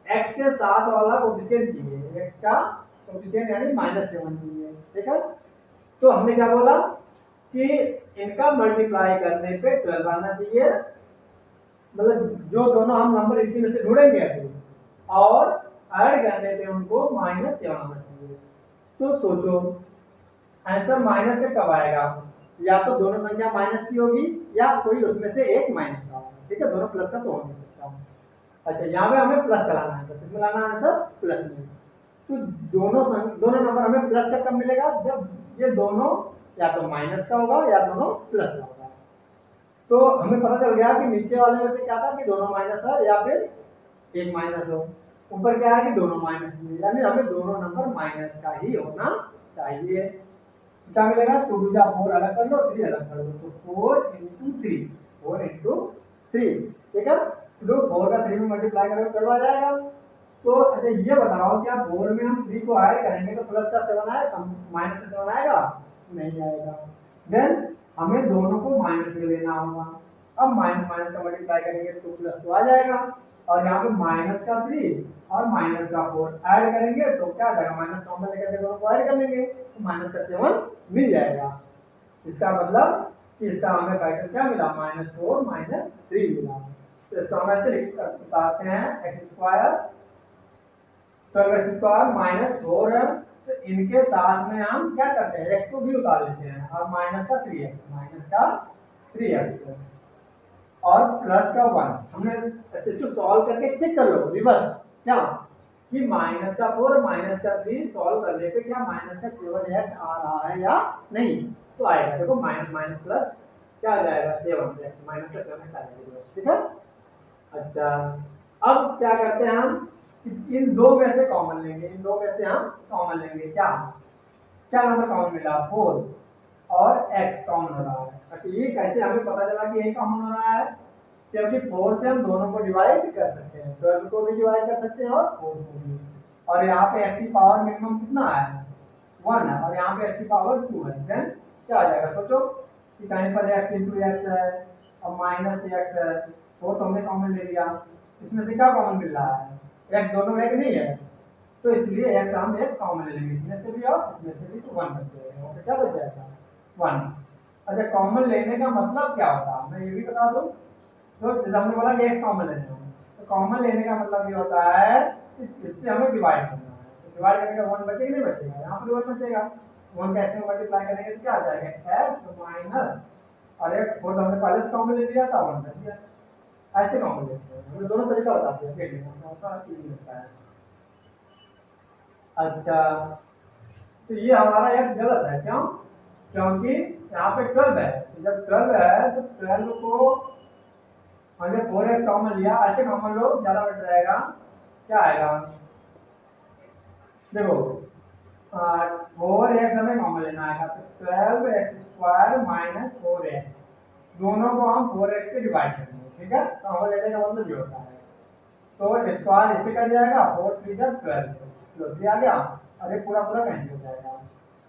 x के साथ वाला कोएफिशिएंट चाहिए, x का कोएफिशिएंट यानी -7 चाहिए, ठीक है। तो हमने क्या बोला कि इनका मल्टीप्लाई करने पे 12 आना चाहिए, मतलब जो दोनों हम नंबर इसी में से ढूंढेंगे अभी, और ऐड करने पे उनको -7 आना चाहिए। तो सोचो आंसर माइनस का कब आएगा, या तो दोनों संख्या माइनस की होगी या कोई उसमें से एक माइनस का होगा, ठीक है। दोनों प्लस का तो हो नहीं सकता। अच्छा, यहाँ पे हमें प्लस का लाना है, तो किसमें लाना है आंसर प्लस में। तो दोनों नंबर हमें प्लस का कब मिलेगा, जब ये दोनों या तो माइनस का होगा या दोनों प्लस का होगा। तो हमें पता चल गया कि नीचे वाले में से क्या था कि दोनों माइनस है या फिर एक माइनस हो, ऊपर क्या है कि दोनों माइनस है, यानी हमें दोनों नंबर माइनस का ही होना चाहिए। क्या मिलेगा 2 2 जा 4 अलग कर लो, 3 अलग कर लो, तो 4 × 3 4 × 3, ठीक है। तो 4 का 3 में मल्टीप्लाई करोगे तो आ जाएगा। तो अच्छा ये बताओ क्या 4 में हम 3 को ऐड करेंगे तो प्लस का 7 आएगा, माइनस का 7 आएगा, नहीं आएगा। देन हमें दोनों को माइनस में लेना होगा। अब माइनस माइनस का मल्टीप्लाई करेंगे तो प्लस तो आ जाएगा, और यहाँ पे माइनस का 3 और माइनस का 4 ऐड करेंगे तो क्या आ जाएगा, माइनस कॉमन लेकर के दोनों को ऐड कर लेंगे तो माइनस का 7 मिल जाएगा। इसका मतलब कि इसका हमें फैक्टर क्या मिला -4 -3 मिला। तो इसको हम ऐसे बताते हैं x² 12x² -4 है। तो इनके साथ में हम क्या करते हैं, x को भी उतार लेते हैं, और माइनस का 3x और प्लस का 1। हमने अच्छा इसको सॉल्व करके चेक कर लो रिवर्स, क्या कि माइनस का 4 माइनस का 3 सॉल्व करने पे क्या माइनस का 7x आ रहा है या नहीं, तो आएगा। देखो माइनस माइनस प्लस क्या आ जाएगा 7x, माइनस का 7x आ जाएगा, ठीक है। अच्छा अब क्या करते हैं हम, इन दो में से कॉमन लेंगे, इन दो में से हम कॉमन लेंगे। क्या क्या नंबर कॉमन मिला 4 और x कॉमन हो रहा है। अच्छा ये कैसे हमें पता चला कि ये कॉमन हो रहा है, क्योंकि 4 से हम दोनों को डिवाइड कर सकते हैं, 12 को भी डिवाइड कर सकते हैं और 4 को भी। और यहाँ पे x की पावर मिनिमम कितना है 1 है, और यहाँ पे x की पावर 2 है। देन क्या आ जाएगा, सोचो कि कहीं पर x × x है और -x है, 4 तो हमने कॉमन ले लिया, इसमें से क्या कॉमन मिल रहा है, x दोनों में एक नहीं है, तो इसलिए x हम एक कॉमन ले लेंगे, इसमें से भी और इसमें से भी, तो 1 बच जाएगा। तो क्या बच जाएगा 1। अच्छा कॉमन लेने का मतलब क्या होता है, मैं ये भी बता दूं। तो जैसे हमने बोला कि x कॉमन लेना है, तो कॉमन लेने का मतलब ये होता है कि इससे हमें डिवाइड करना है, तो डिवाइड करने का 1 बचेगा नहीं बचेगा, यहाँ पर 1 बचेगा। 1 का x में मल्टीप्लाई करेंगे तो क्या आ जाएगा x माइनस, और एक 4 हमने पहले से कॉमन ले लिया था 1 बच गया। ऐसे कॉमन लेते हैं, हमने दोनों तरीका बता दिया, देख लेना ऐसा इजी लगता है। अच्छा तो ये हमारा x गलत है, क्यों, क्योंकि यहाँ पे 12 है, तो जब 12 है तो 12 को हमने 4x कॉमन लिया, ऐसे कॉमन लो ज्यादा बेटर रहेगा। क्या आएगा देखो 4x हमें कॉमन लेना आएगा, तो 12x² - 4x, दोनों को हम 4x से डिवाइड करेंगे, ठीक है। कॉमन लेने का मतलब ये होता है, तो स्क्वायर इससे कट जाएगा, 4 3 जा 12, तो 3 आ गया, और ये पूरा पूरा कैंसिल हो जाएगा।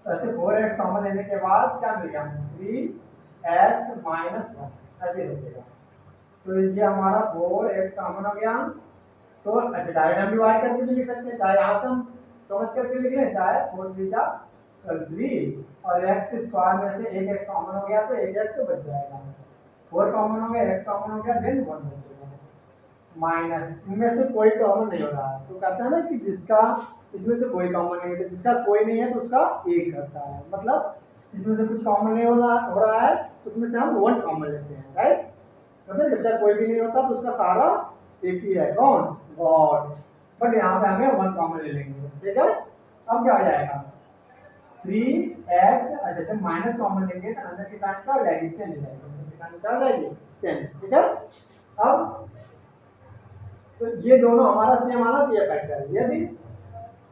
तो ऐसे 4x कॉमन लेने के बाद क्या मिल गया 3x - 1 ऐसे बचेगा। तो ये हमारा 4x कॉमन हो गया। तो अच्छा डायरेक्ट हम डिवाइड करके भी लिख सकते हैं, चाहे यहाँ से हम समझ करके लिख लें, चाहे 4 3 जा 3, और x² में से एक x कॉमन हो गया तो एक x बच जाएगा, 4 कॉमन हो गया, x कॉमन हो गया, देन 1 बचेगा माइनस, इनमें से कोई कॉमन नहीं हो रहा है। तो कहते हैं ना कि जिसका इसमें से कोई कॉमन नहीं है, तो जिसका कोई नहीं है तो उसका एक करता है, मतलब इसमें से कुछ कॉमन नहीं हो रहा है तो उसमें से हम 1 कॉमन लेते हैं, राइट। मतलब जिसका कोई भी नहीं होता तो उसका सारा एक ही है, कौन गॉड, बट यहाँ पे हमें 1 कॉमन ले लेंगे, ठीक है। अब क्या आ जाएगा 3x, अच्छा जब माइनस कॉमन लेंगे तो अंदर की साइन क्या हो जाएगी, चेंज हो जाएगी, अंदर की साइन क्या हो जाएगी, चेंज, ठीक है। अब तो ये दोनों हमारा सेम आना चाहिए फैक्टर, यदि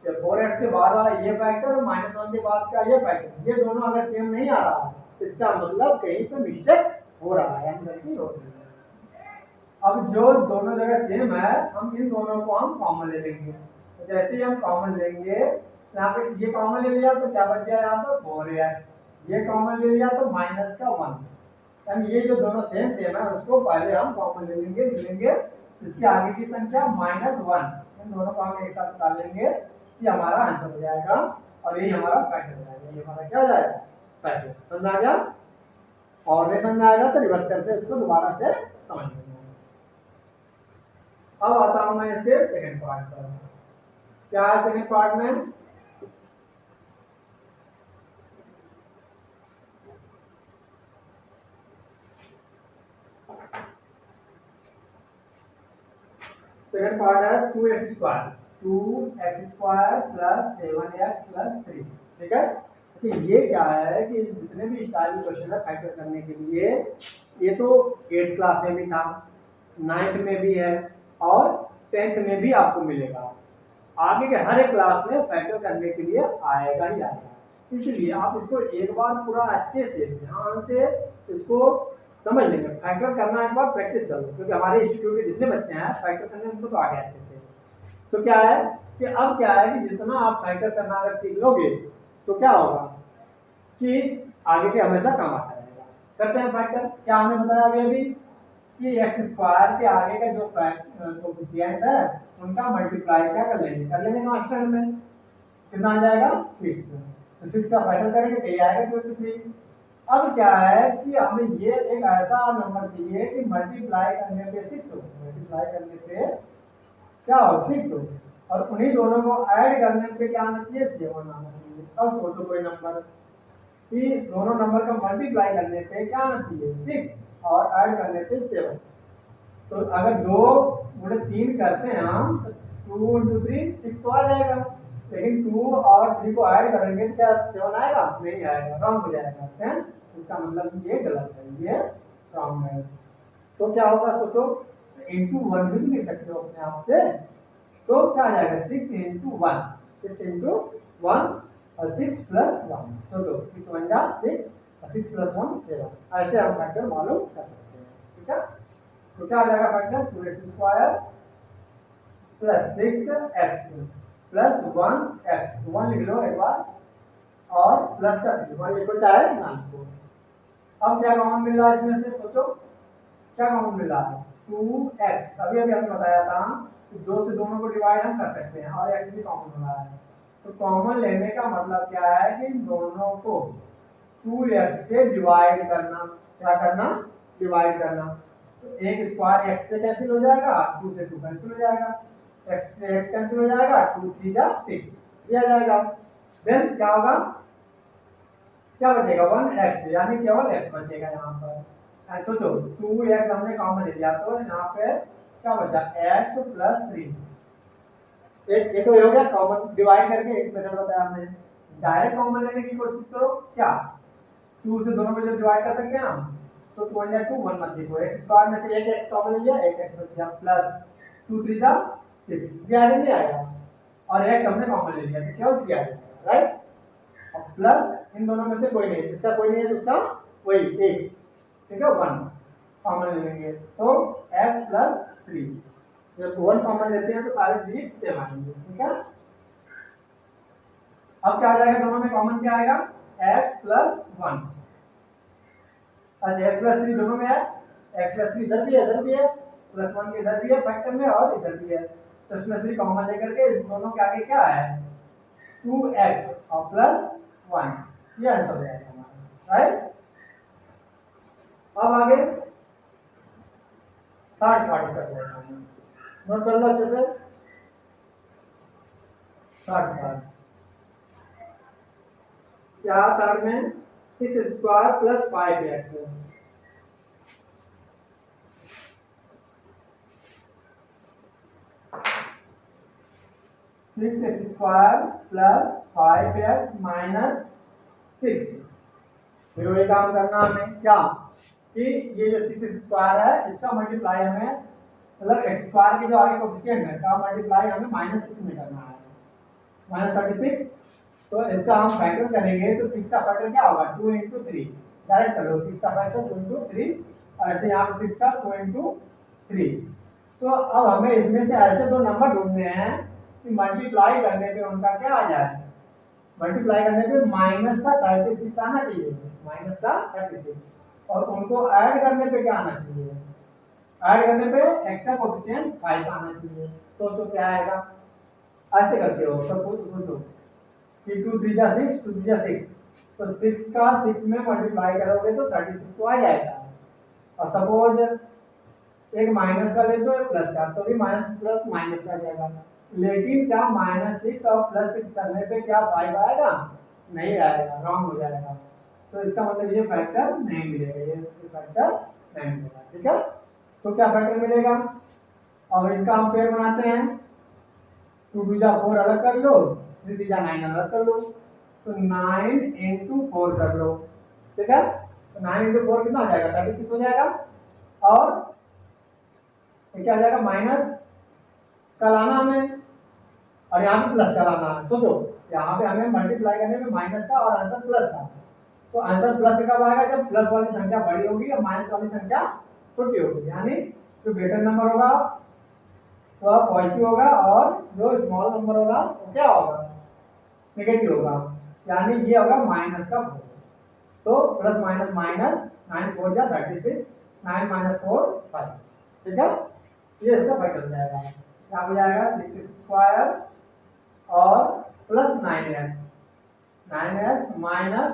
4x के बाद वाला ये फैक्टर और -1 के बाद का ये फैक्टर, ये दोनों अगर सेम नहीं आ रहा इसका मतलब कहीं पे मिस्टेक हो रहा है, गलती हो रही है। अब जो दोनों जगह सेम है हम इन दोनों को हम कॉमन ले लेंगे, तो जैसे ही हम कॉमन लेंगे यहाँ पे ये कॉमन ले लिया तो क्या बच गया यहाँ पर 4x, ये कॉमन ले लिया तो माइनस का 1, यानी ये जो दोनों सेम सेम है उसको पहले हम कॉमन ले लेंगे, मिलेंगे इसके आगे की संख्या -1, इन दोनों को हम एक साथ निकाल लेंगे, ये हमारा आंसर हो जाएगा और यही हमारा फैक्टर हो जाएगा, ये हमारा क्या हो जाएगा, फैक्टर। समझ आ गया? और नहीं समझ आएगा तो रिवर्स करके इसको दोबारा से समझ लेंगे। अब आता हूं मैं इसके सेकंड पार्ट पर। क्या है सेकंड पार्ट में, सेकंड पार्ट है 2x square plus 7x plus 3, ठीक है। तो ये क्या है कि जितने भी स्टाइल क्वेश्चन है फैक्टर करने के लिए, ये तो 8th क्लास में भी था, 9th में भी है और 10th में भी आपको मिलेगा, आगे के हर एक क्लास में फैक्टर करने के लिए आएगा ही आएगा। इसलिए आप इसको एक बार पूरा अच्छे से ध्यान से इसको समझ लेंगे, फैक्टर करना एक बार प्रैक्टिस कर लो, क्योंकि हमारे इंस्टीट्यूट के जितने बच्चे हैं फैक्टर करने उनको तो आ गया अच्छे से। तो क्या है कि अब क्या है कि जितना आप फैक्टर करना अगर सीख लोगे तो क्या होगा कि आगे के हमेशा काम आता रहेगा। करते हैं फैक्टर, क्या हमने बताया अभी कि एक्स स्क्वायर के आगे का जो कोएफिशिएंट है उनका मल्टीप्लाई क्या कर लेंगे कांस्टेंट में, कितना आ जाएगा 6, तो 6 का फैक्टर करेंगे तो ये आएगा 23। अब क्या है कि हमें ये एक ऐसा नंबर चाहिए कि मल्टीप्लाई करने पे 6 हो, मल्टीप्लाई करने पे क्या हो 6 हो, और उन्हीं दोनों को ऐड करने पे क्या आना चाहिए 7 आना चाहिए। अब सोचो कोई नंबर कि दोनों नंबर का मल्टीप्लाई करने पे क्या आना चाहिए 6 और ऐड करने पे 7, तो अगर 2 गुणे 3 करते हैं हम तो 2 × 3 6 तो आ जाएगा, लेकिन 2 और 3 को ऐड करेंगे तो क्या 7 आएगा, नहीं आएगा, रॉन्ग हो जाएगा, है इसका मतलब ये गलत है, ये रॉन्ग है। तो क्या होगा सोचो, इंटू 1 भी लिख सकते हो अपने आप से, तो क्या आ जाएगा 6 × 1, 6 × 1 और 6 + 1, सोचो 6 × 1 = 6 और 6 + 1 7, ऐसे हम फैक्टर मालूम कर सकते हैं, ठीक है। तो क्या आ जाएगा factor 2x² plus 6x plus 1x, 1 लिख लो एक बार, और प्लस का 3, 1 इक्वल क्या है 9। अब क्या कॉमन मिल रहा है इसमें से, सोचो क्या कॉमन मिल रहा है 2x, अभी अभी हमने बताया था कि 2 से दोनों को डिवाइड हम कर सकते हैं और x भी कॉमन हो रहा है, तो कॉमन लेने का मतलब क्या है कि इन दोनों को 2x से डिवाइड करना, क्या करना, डिवाइड करना, तो एक स्क्वायर x से कैंसिल हो जाएगा, 2 से 2 कैंसिल हो जाएगा, x से x कैंसिल हो जाएगा, 2 3 जा 6 ये आ जाएगा। देन क्या होगा, क्या बचेगा 1x, यानी केवल x बचेगा यहाँ पर। सोचो 2x हमने कॉमन ले लिया तो यहाँ पे क्या बचा x + 3, एक तो हो गया कॉमन डिवाइड करके, एक मेथड बताया हमने। डायरेक्ट कॉमन लेने की कोशिश करो, क्या 2 से दोनों को जब डिवाइड कर सकते हैं हम, तो 2 × 2 1 मत लिखो, x² में से एक x कॉमन ले लिया, एक x बच गया, प्लस 2 3 जा 6, ये आगे नहीं आएगा, और x हमने कॉमन ले लिया तो केवल 3 आ जाएगा, राइट। और प्लस इन दोनों में से कोई नहीं, जिसका कोई नहीं है तो उसका वही एक, ठीक है 1 कॉमन ले लेंगे, तो x + 3, जब 1 कॉमन लेते हैं तो सारे डिजिट सेम आएंगे, ठीक है। अब क्या आ जाएगा, दोनों में कॉमन क्या आएगा x + 1, अच्छा x + 3 दोनों में है, x + 3 इधर भी है, इधर भी है, +1 के इधर भी है फैक्टर में और इधर भी है, तो इसमें 3 कॉमन लेकर के इस दोनों के आगे क्या है 2x और +1, ये आंसर हो जाएगा हमारा, राइट। अब आगे थर्ड पार्ट इसका करना है, नोट कर लो अच्छे से। थर्ड पार्ट क्या, थर्ड में 6² + 5x, 6x² + 5x - 6। फिर वही काम करना हमें क्या कि ये जो 6 स्क्वायर है इसका मल्टीप्लाई हमें मतलब एक्स स्क्वायर के जो आगे कोफिशिएंट है का मल्टीप्लाई हमें -6 में करना है, -36। तो इसका हम फैक्टर करेंगे तो 6 का फैक्टर क्या होगा 2 × 3, डायरेक्ट कर लो 6 का फैक्टर 2 × 3 और ऐसे यहाँ पे 6 का 2 × 3। तो अब हमें इसमें से ऐसे दो नंबर ढूंढने हैं कि मल्टीप्लाई करने पे उनका क्या आ जाए, मल्टीप्लाई करने पे माइनस का 36 आना चाहिए, माइनस का 36, और उनको ऐड करने पे क्या आना चाहिए, ऐड करने पे x का कोएफिशिएंट 5 आना चाहिए। सोचो क्या आएगा, ऐसे करते हो सब कुछ सोचो कि 2 3 जा 6, 2 3 जा 6, तो 6 का 6 में मल्टीप्लाई करोगे तो 36 तो आ जाएगा। और सपोज एक माइनस का ले तो एक प्लस का, तो भी माइनस प्लस माइनस का जाएगा, लेकिन क्या -6 और +6 करने पे क्या 5 आएगा, नहीं आएगा, रॉन्ग हो जाएगा। तो इसका मतलब ये फैक्टर नहीं मिलेगा, ये फैक्टर नहीं मिलेगा। ठीक है, तो क्या फैक्टर मिलेगा, अब इनका हम पेयर बनाते हैं, 2 2 जा 4 अलग कर लो, 3 3 जा 9 अलग कर लो, तो 9 × 4 कर लो। ठीक है, तो 9 × 4 कितना आ जाएगा, 36 हो जाएगा। और ये क्या आ जाएगा, माइनस का लाना हमें और यहाँ पे प्लस का लाना है। सोचो यहाँ पे हमें मल्टीप्लाई करने में माइनस का और आंसर प्लस का, तो आंसर प्लस कब आएगा, जब प्लस वाली संख्या बड़ी होगी और माइनस वाली संख्या छोटी होगी, यानी जो ग्रेटर नंबर होगा वो पॉजिटिव होगा और जो स्मॉल नंबर होगा वो क्या होगा, नेगेटिव होगा, यानी ये होगा माइनस का 4। तो प्लस माइनस माइनस, 9 4 जा 36, 9 - 4 5। ठीक है, ये इसका फैक्टर हो जाएगा, क्या हो जाएगा 6x स्क्वायर और plus 9x, 9x minus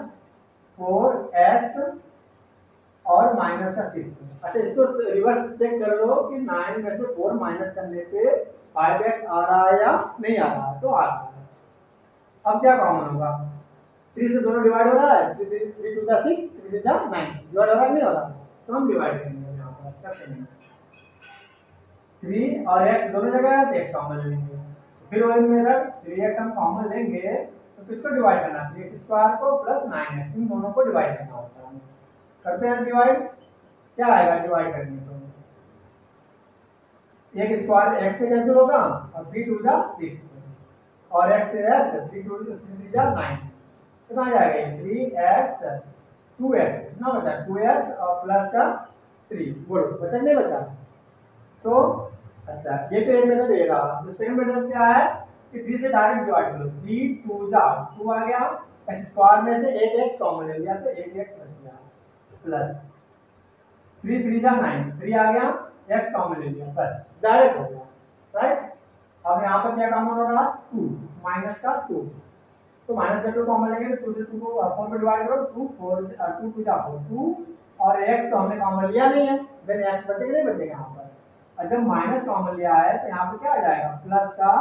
4x और माइनस का 6। अच्छा इसको रिवर्स चेक कर लो कि 9 में से 4 माइनस करने पे 5x आ रहा है या नहीं आ रहा है, तो आ रहा है। अब क्या कॉमन होगा, 3 से दोनों डिवाइड हो रहा है, 3 2 जा 6, 3 3 जा 9, डिवाइड हो रहा है नहीं हो रहा, तो हम डिवाइड करेंगे यहाँ पर करते हैं 3 और x दोनों जगह है तो x कॉमन लेंगे, फिर वही मेथड 3x हम कॉमन लेंगे तो किसको डिवाइड करना है, 3x स्क्वायर को प्लस 9x, इन दोनों को डिवाइड करना होता है। करते हैं डिवाइड, क्या आएगा डिवाइड करने पे, एक स्क्वायर x से कैंसिल होगा और 3 2 जा 6 और x से x, 3 2 3 जा 9, कितना आ जाएगा 3x 2x, कितना बचा 2x और प्लस का 3, बोलो बचा नहीं बचा, तो अच्छा ये तो एक मेथड ये रहा। तो सेकंड मेथड क्या है कि 3 से डायरेक्ट डिवाइड करो, 3 2 जा 2 आ गया, x स्क्वायर में से एक x कॉमन ले लिया तो एक x बच गया, प्लस 3 3 जा 9, 3 आ गया, x कॉमन ले लिया, बस डायरेक्ट हो गया, राइट। अब यहाँ पर क्या कॉमन हो रहा, 2 माइनस का 2, तो माइनस का 2 कॉमन लेंगे तो 2 से 2 को 4 में डिवाइड करो, 2 4 2 2 जा 4 2 और x तो हमने कॉमन लिया नहीं है, देन x बचेगा नहीं बचेगा यहाँ पर, और जब माइनस कॉमन लिया है तो यहाँ पे क्या आ जाएगा प्लस का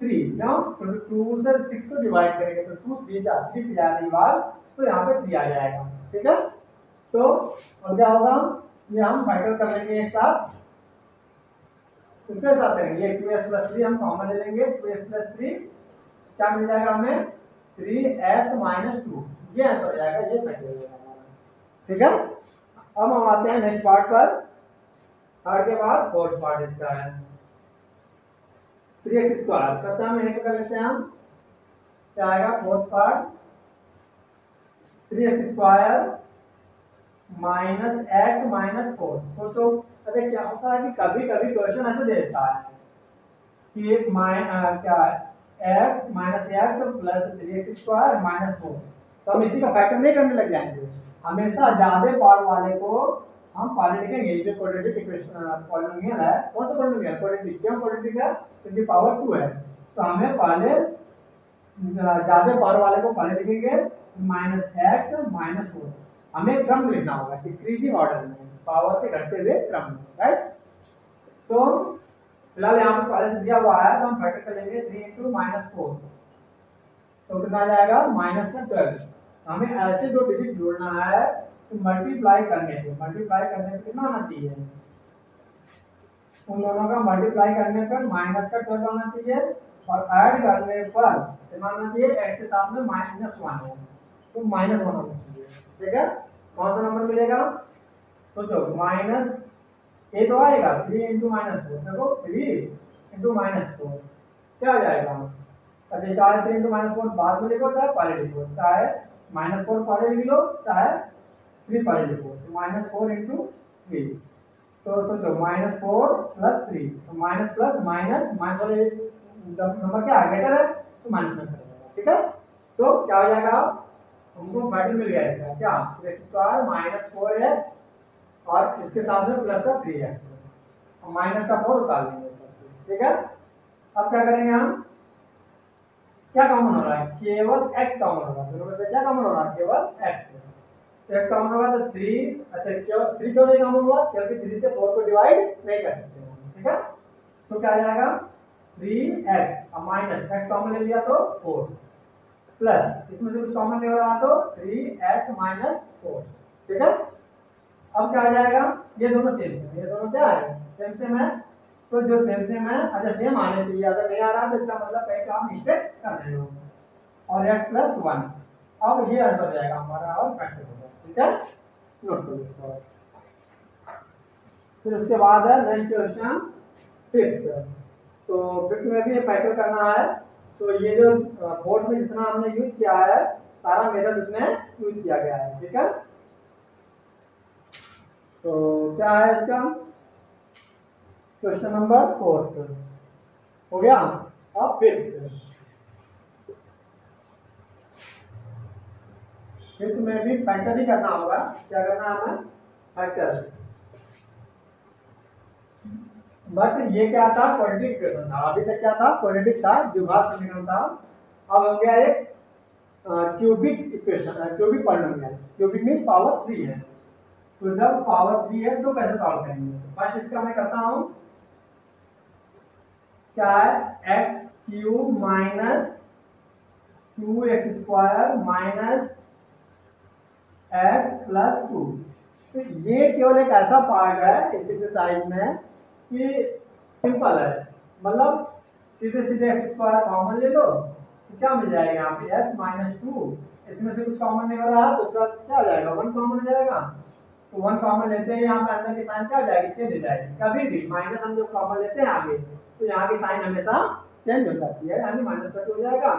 3, क्यों, क्योंकि 2 से 6 को डिवाइड करेंगे तो 2 3 जा 3 की जाने बाद तो यहाँ पे 3 आ जाएगा। ठीक है, तो और क्या होगा, ये हम फैक्टर कर लेंगे एक साथ, उसके साथ करेंगे, ये 2x + 3 हम कॉमन ले लेंगे, 2x + 3 क्या मिल जाएगा हमें 3x - 2, ये आंसर हो जाएगा, ये फैक्टर हो जाएगा हमारा। ठीक है, अब हम आते हैं नेक्स्ट पार्ट पर, थर्ड के बाद फोर्थ पार्ट इसका है 3x स्क्वायर, करते हैं हम यहीं पे कर लेते हैं हम, क्या आएगा fourth part 3x square -x - 4। सोचो अच्छा क्या होता है कि कभी कभी क्वेश्चन ऐसे देता है कि एक क्या x - x plus 3x square -4, तो हम इसी का फैक्टर नहीं करने लग जाएंगे, हमेशा ज्यादा पावर वाले को हम पहले लिखेंगे, जो क्वाड्रेटिक इक्वेशन पॉलिनोमियल है, कौन सा पॉलिनोमियल क्वाड्रेटिक, क्यों क्वाड्रेटिक है क्योंकि पावर 2 है, तो हमें पहले ज्यादा पावर वाले को पहले लिखेंगे -x - 4, हमें क्रम लिखना होगा डिक्रीजिंग ऑर्डर में, पावर के घटते हुए क्रम में, राइट। तो फिलहाल यहाँ पे पहले से दिया हुआ है तो हम फैक्टर कर लेंगे 3 × -4, तो कितना आ जाएगा -12। हमें ऐसे दो डिजिट जोड़ना है तो मल्टीप्लाई करने पे कितना आना चाहिए, उन दोनों का मल्टीप्लाई करने पर -12 आना चाहिए और ऐड करने पर कितना आना चाहिए, x के साथ में -1 है, तो -1 होना चाहिए। ठीक है, कौन सा नंबर मिलेगा? सोचो, माइनस ए तो आएगा 3 इंटू -4, देखो 3 इंटू -4 क्या आ जाएगा? अच्छा, चाहे 3 इंटू -4 बाद में लिखो, चाहे पहले लिखो, चाहे -4 पहले लिख लो, चाहे 3 पहले लिखो, तो -4 इंटू 3। तो सोचो -4 प्लस 3, तो माइनस प्लस माइनस माइनस वाले नंबर क्या है, ग्रेटर है, तो माइनस में करेगा। ठीक है, तो क्या हो जाएगा? हमको वैल्यू मिल गया इसका क्या, x² -4x और इसके साथ में प्लस का 3x और माइनस का 4 उतार लेंगे। ठीक है, अब क्या करेंगे हम? क्या कॉमन हो रहा है? केवल x कॉमन होगा, दोनों में से क्या कॉमन हो रहा है? केवल x। तो x कॉमन होगा तो 3, अच्छा केवल 3 क्यों नहीं कॉमन हुआ? क्योंकि 3 से 4 को डिवाइड नहीं कर सकते हम। ठीक है, तो क्या आ जाएगा? 3x और माइनस x कॉमन ले लिया तो 4 प्लस इसमें से कुछ कॉमन नहीं हो रहा तो 3x माइनस 4। ठीक है, अब क्या आ जाएगा? ये दोनों सेम सेम, ये दोनों क्या है? सेम सेम है। तो जो सेम सेम है, अच्छा सेम आने चाहिए, अगर नहीं आ रहा तो इसका मतलब कहीं काम मिस्टेक कर रहे हो। और x प्लस 1, अब ये आंसर हो जाएगा हमारा और फैक्टर होगा। ठीक है, नोट करो इसको। फिर उसके बाद है नेक्स्ट क्वेश्चन फिफ्थ। तो फिफ्थ में भी फैक्टर करना है। तो ये जो फोर्थ में जितना हमने यूज किया है सारा मेथड उसमें यूज किया गया है। ठीक है, तो क्या है इसका? क्वेश्चन नंबर 4 हो गया। अब फिफ्थ में भी फैक्टर ही करना होगा। क्या करना है हमें? फैक्टर। बट ये क्या था? क्वाड्रेटिक इक्वेशन था। अभी तक क्या था? क्वाड्रेटिक था, द्विघात समीकरण था। अब हो गया एक cubic equation, cubic polynomial. Cubic means power 3 है। तो जब पावर 3 है तो कैसे सॉल्व करेंगे? फर्स्ट इसका मैं करता हूं, क्या है? X cube minus 2x² minus x plus 2। तो ये केवल एक ऐसा पार्ट है इस एक्सरसाइज में कि सिंपल है, मतलब सीधे सीधे x² कॉमन ले लो तो क्या मिल जाएगा यहाँ पे? x माइनस 2, इसमें से कुछ कॉमन नहीं हो रहा तो उसका क्या हो जाएगा? 1 कॉमन हो जाएगा। तो 1 कॉमन लेते हैं, यहाँ पे अंदर की साइन क्या हो जाएगी? चेंज हो जाएगी। कभी भी माइनस हम जब कॉमन लेते हैं आगे तो यहाँ की साइन हमेशा चेंज हो जाती है, यानी माइनस का हो जाएगा।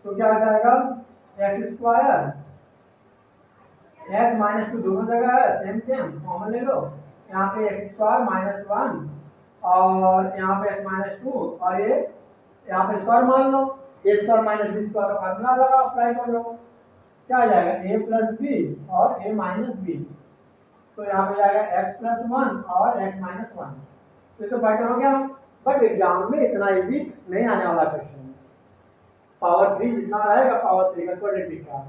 तो क्या हो जाएगा? x² x माइनस 2 दोनों जगह है, सेम सेम कॉमन ले लो। यहाँ पे x² माइनस 1 और यहाँ पे x माइनस 2 और ये यहाँ पे स्क्वायर मान लो, a² माइनस b² का फार्मूला लगा, अप्लाई कर लो। क्या आ जाएगा? a प्लस बी और a माइनस बी। तो यहाँ पे जाएगा x प्लस 1 और x माइनस 1। तो फैक्टर हो गया। बट एग्जाम में इतना इजी नहीं आने वाला क्वेश्चन। पावर 3 जितना रहेगा पावर 3 का क्वाड्रेटिक का,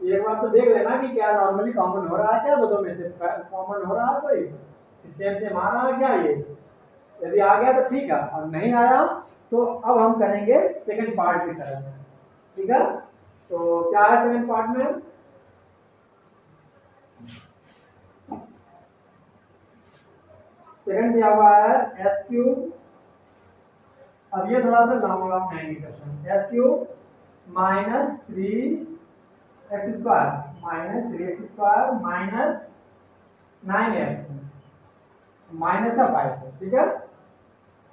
एक बार तो देख लेना कि क्या नॉर्मली कॉमन हो रहा है, क्या दोनों में से कॉमन हो रहा है, कोई सेम सेम आ रहा है क्या? ये यदि आ गया तो ठीक है, और नहीं आया तो अब हम करेंगे सेकंड पार्ट की तरह। ठीक है, तो क्या है सेकंड पार्ट में? सेकंड दिया हुआ है एस क्यूब। अब ये थोड़ा सा लॉन्ग है question. S cube minus 3x² minus 3x² minus 9x minus का 5 है। ठीक है,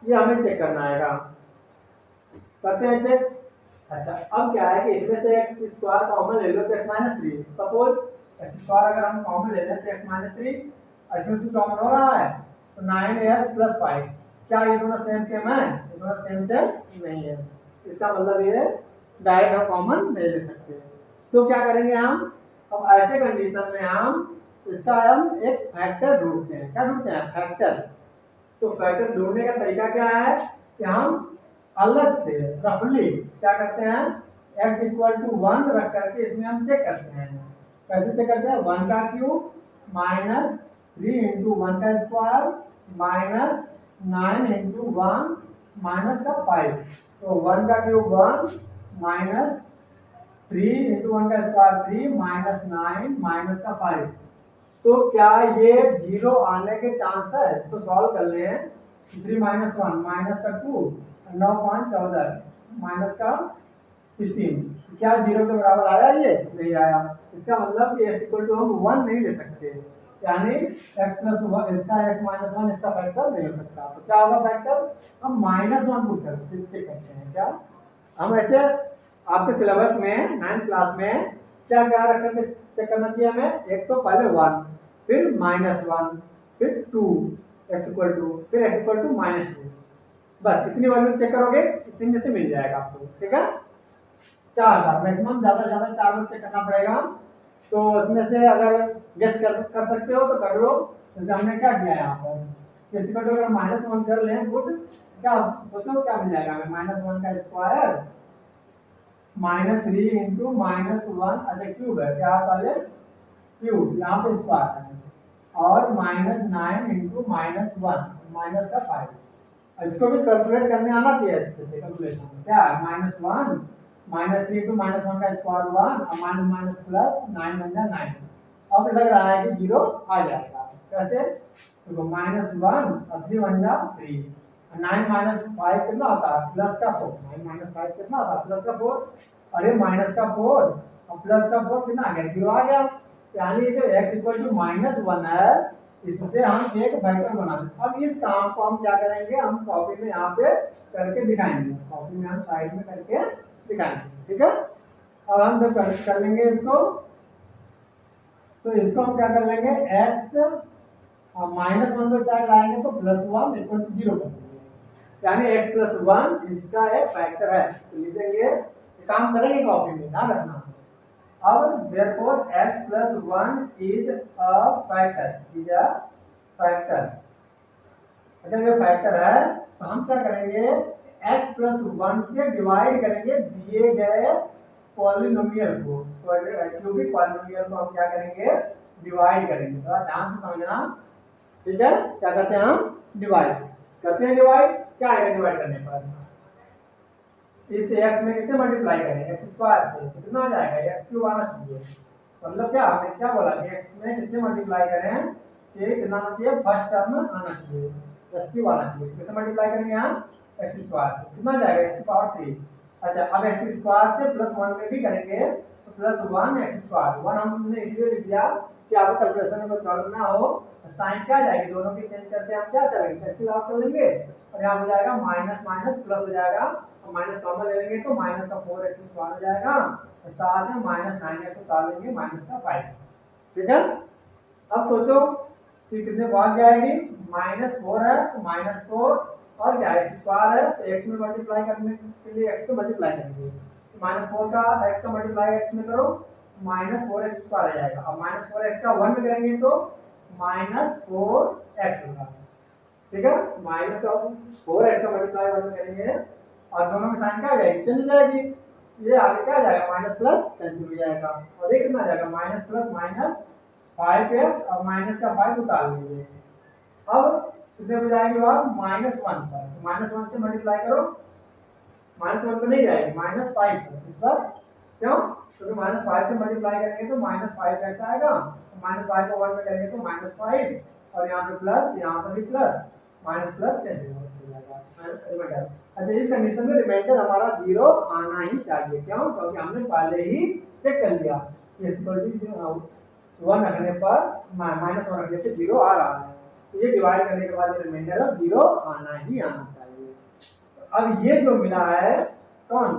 ये हमें चेक करना है, करते हैं चेक। अच्छा, अब क्या है कि इसमें से x² कॉमन ले लो तो x माइनस 3। सपोज x² अगर हम कॉमन ले लें तो x माइनस 3 और इसमें से कॉमन हो रहा है तो 9x प्लस 5। क्या ये दोनों सेम सेम है? ये दोनों सेम सेम नहीं है, इसका मतलब ये डायरेक्ट हम कॉमन नहीं ले सकते। तो क्या करेंगे हम? अब ऐसे कंडीशन में हम इसका हम एक फैक्टर ढूंढते हैं। क्या ढूंढते हैं? फैक्टर। तो फैक्टर ढूंढने का तरीका क्या है कि हम अलग से रफली क्या करते हैं? x इक्वल टू 1 रख करके इसमें हम चेक करते हैं। कैसे चेक करते हैं? 1 का क्यूब माइनस 3 इंटू 1 का स्क्वायर माइनस 9 इंटू 1 माइनस का 5। तो 1 का क्यूब 1 माइनस 3 इंटू 1 का स्क्वायर 3 माइनस 9 माइनस का 5। तो क्या ये 0 आने के चांस है? इसको सॉल्व कर ले। 3 माइनस 1 माइनस का 2, 9 5 14 माइनस का 16। क्या 0 के बराबर आया? ये नहीं आया। इसका मतलब कि x इक्वल टू हम 1 नहीं ले सकते, यानी x प्लस 1 इसका x माइनस 1 इसका फैक्टर नहीं हो सकता। तो क्या होगा फैक्टर? हम -1 पुट करके चेक करते हैं। क्या हम ऐसे आपके सिलेबस में 9th क्लास में क्या क्या रख करके चेक करना चाहिए हमें? एक तो पहले 1, फिर -1, फिर 2 x इक्वल टू, फिर x इक्वल टू -2। बस इतनी वैल्यू चेक करोगे, इसी में से मिल जाएगा आपको। ठीक है, 4 बार मैक्सिमम, ज्यादा से ज्यादा 4 बार चेक करना पड़ेगा। तो उसमें से अगर गेस कर सकते हो तो कर लो। जैसे हमने क्या किया यहाँ पर, इसी को अगर -1 कर लें गुड, क्या सोचो क्या मिल जाएगा हमें? -1 का स्क्वायर -3 इंटू -1, अच्छा क्यूब है क्या पहले, क्यूब यहाँ पे स्क्वायर है, और -9 इंटू -1 माइनस का 5। इसको भी कैलकुलेट करने आना चाहिए अच्छे से। कैलकुलेशन क्या है? -1 -3 टू -1 का स्क्वायर 1 और माइनस प्लस 9 बन जाए 9। अब लग रहा है कि 0 आ जाएगा। कैसे? देखो -1 और 3 बन जा 3, 9 -5 कितना होता है? प्लस का 4। 9 -5 कितना होता है? प्लस का 4। अरे माइनस का 4 और प्लस का 4 कितना आ गया? 0 आ गया। यानी जो x इक्वल टू -1 है, इससे हम एक फैक्टर बना दें। अब इस काम को हम क्या करेंगे? हम कॉपी में यहाँ पे करके दिखाएंगे। कॉपी में हम साइड में करके दिखाएंगे। ठीक है, अब हम जब कर लेंगे इसको, तो इसको हम क्या कर लेंगे? x -1 को साइड लाएंगे तो +1 इक्वल टू 0 कर देंगे, यानी x प्लस 1 इसका एक फैक्टर है। तो लिखेंगे, काम करेंगे कॉपी में, ध्यान रखना। अब therefore x plus 1 is a factor, is a factor। अगर ये फैक्टर है तो हम क्या करेंगे? x प्लस 1 से डिवाइड करेंगे दिए गए पॉलिनोमियल को, क्यूबिक पॉलिनोमियल को हम क्या करेंगे? डिवाइड करेंगे। थोड़ा ध्यान से समझना। ठीक है, क्या करते हैं हम? डिवाइड करते हैं। डिवाइड क्या आएगा डिवाइड करने पर? इस x में किससे मल्टीप्लाई करें? x स्क्वायर से। कितना आ जाएगा? x क्यूब आना चाहिए। मतलब क्या हमने क्या बोला कि x में किससे मल्टीप्लाई करें? ये कितना आना चाहिए? फर्स्ट टर्म आना चाहिए, x क्यूब आना चाहिए। किससे मल्टीप्लाई करेंगे हम? x स्क्वायर से। कितना आ जाएगा? x की पावर 3। अच्छा, अब x स्क्वायर से +1 में भी करेंगे तो +1 x स्क्वायर। 1 हमने इसलिए लिख दिया कि आपको कैलकुलेशन में प्रॉब्लम ना हो। साइन क्या आ जाएगी? दोनों की चेंज करके हम क्या करेंगे? कैसे लॉक कर लेंगे, और यहाँ हो जाएगा माइनस माइनस प्लस हो जाएगा, और माइनस कॉमन ले लेंगे तो माइनस का 4x स्क्वायर हो जाएगा, और साथ में -9x उतार लेंगे माइनस का 5। ठीक है, अब सोचो कि कितने भाग जाएगी? -4 है तो -4 और क्या x स्क्वायर है तो x में मल्टीप्लाई करने के लिए x से मल्टीप्लाई करेंगे। तो -4 का x का मल्टीप्लाई x में करो, -4x स्क्वायर आ जाएगा। अब -4x का 1 में करेंगे तो -4x होगा। ठीक है, माइनस का 4x का मल्टीप्लाई 1 में करेंगे और दोनों में साइन क्या आ जाएगी? चली जाएगी। ये आगे क्या आ जाएगा? माइनस प्लस कैंसिल हो जाएगा, और ये कितना आ जाएगा? माइनस प्लस माइनस 5x और माइनस का 5 उतार लेंगे। अब कितने हो जाएंगे? आप -1 पर, तो -1 से मल्टीप्लाई करो, -1 पे नहीं जाएगी, -5 पर। इस पर क्यों? क्योंकि -5 से मल्टीप्लाई करेंगे तो -5x आएगा, -5 को 1 में करेंगे तो -5, और यहाँ पे प्लस, यहाँ पर भी प्लस, माइनस प्लस कैसे हो जाएगा? अच्छा, इस कंडीशन में रिमाइंडर हमारा 0 आना ही चाहिए। क्यों? क्योंकि हमने पहले ही चेक कर लिया कि 1 रखने पर -1 रखने से 0 आ रहा है। तो ये डिवाइड करने के बाद रिमाइंडर 0 आना ही आना चाहिए। अब ये जो मिला है कौन?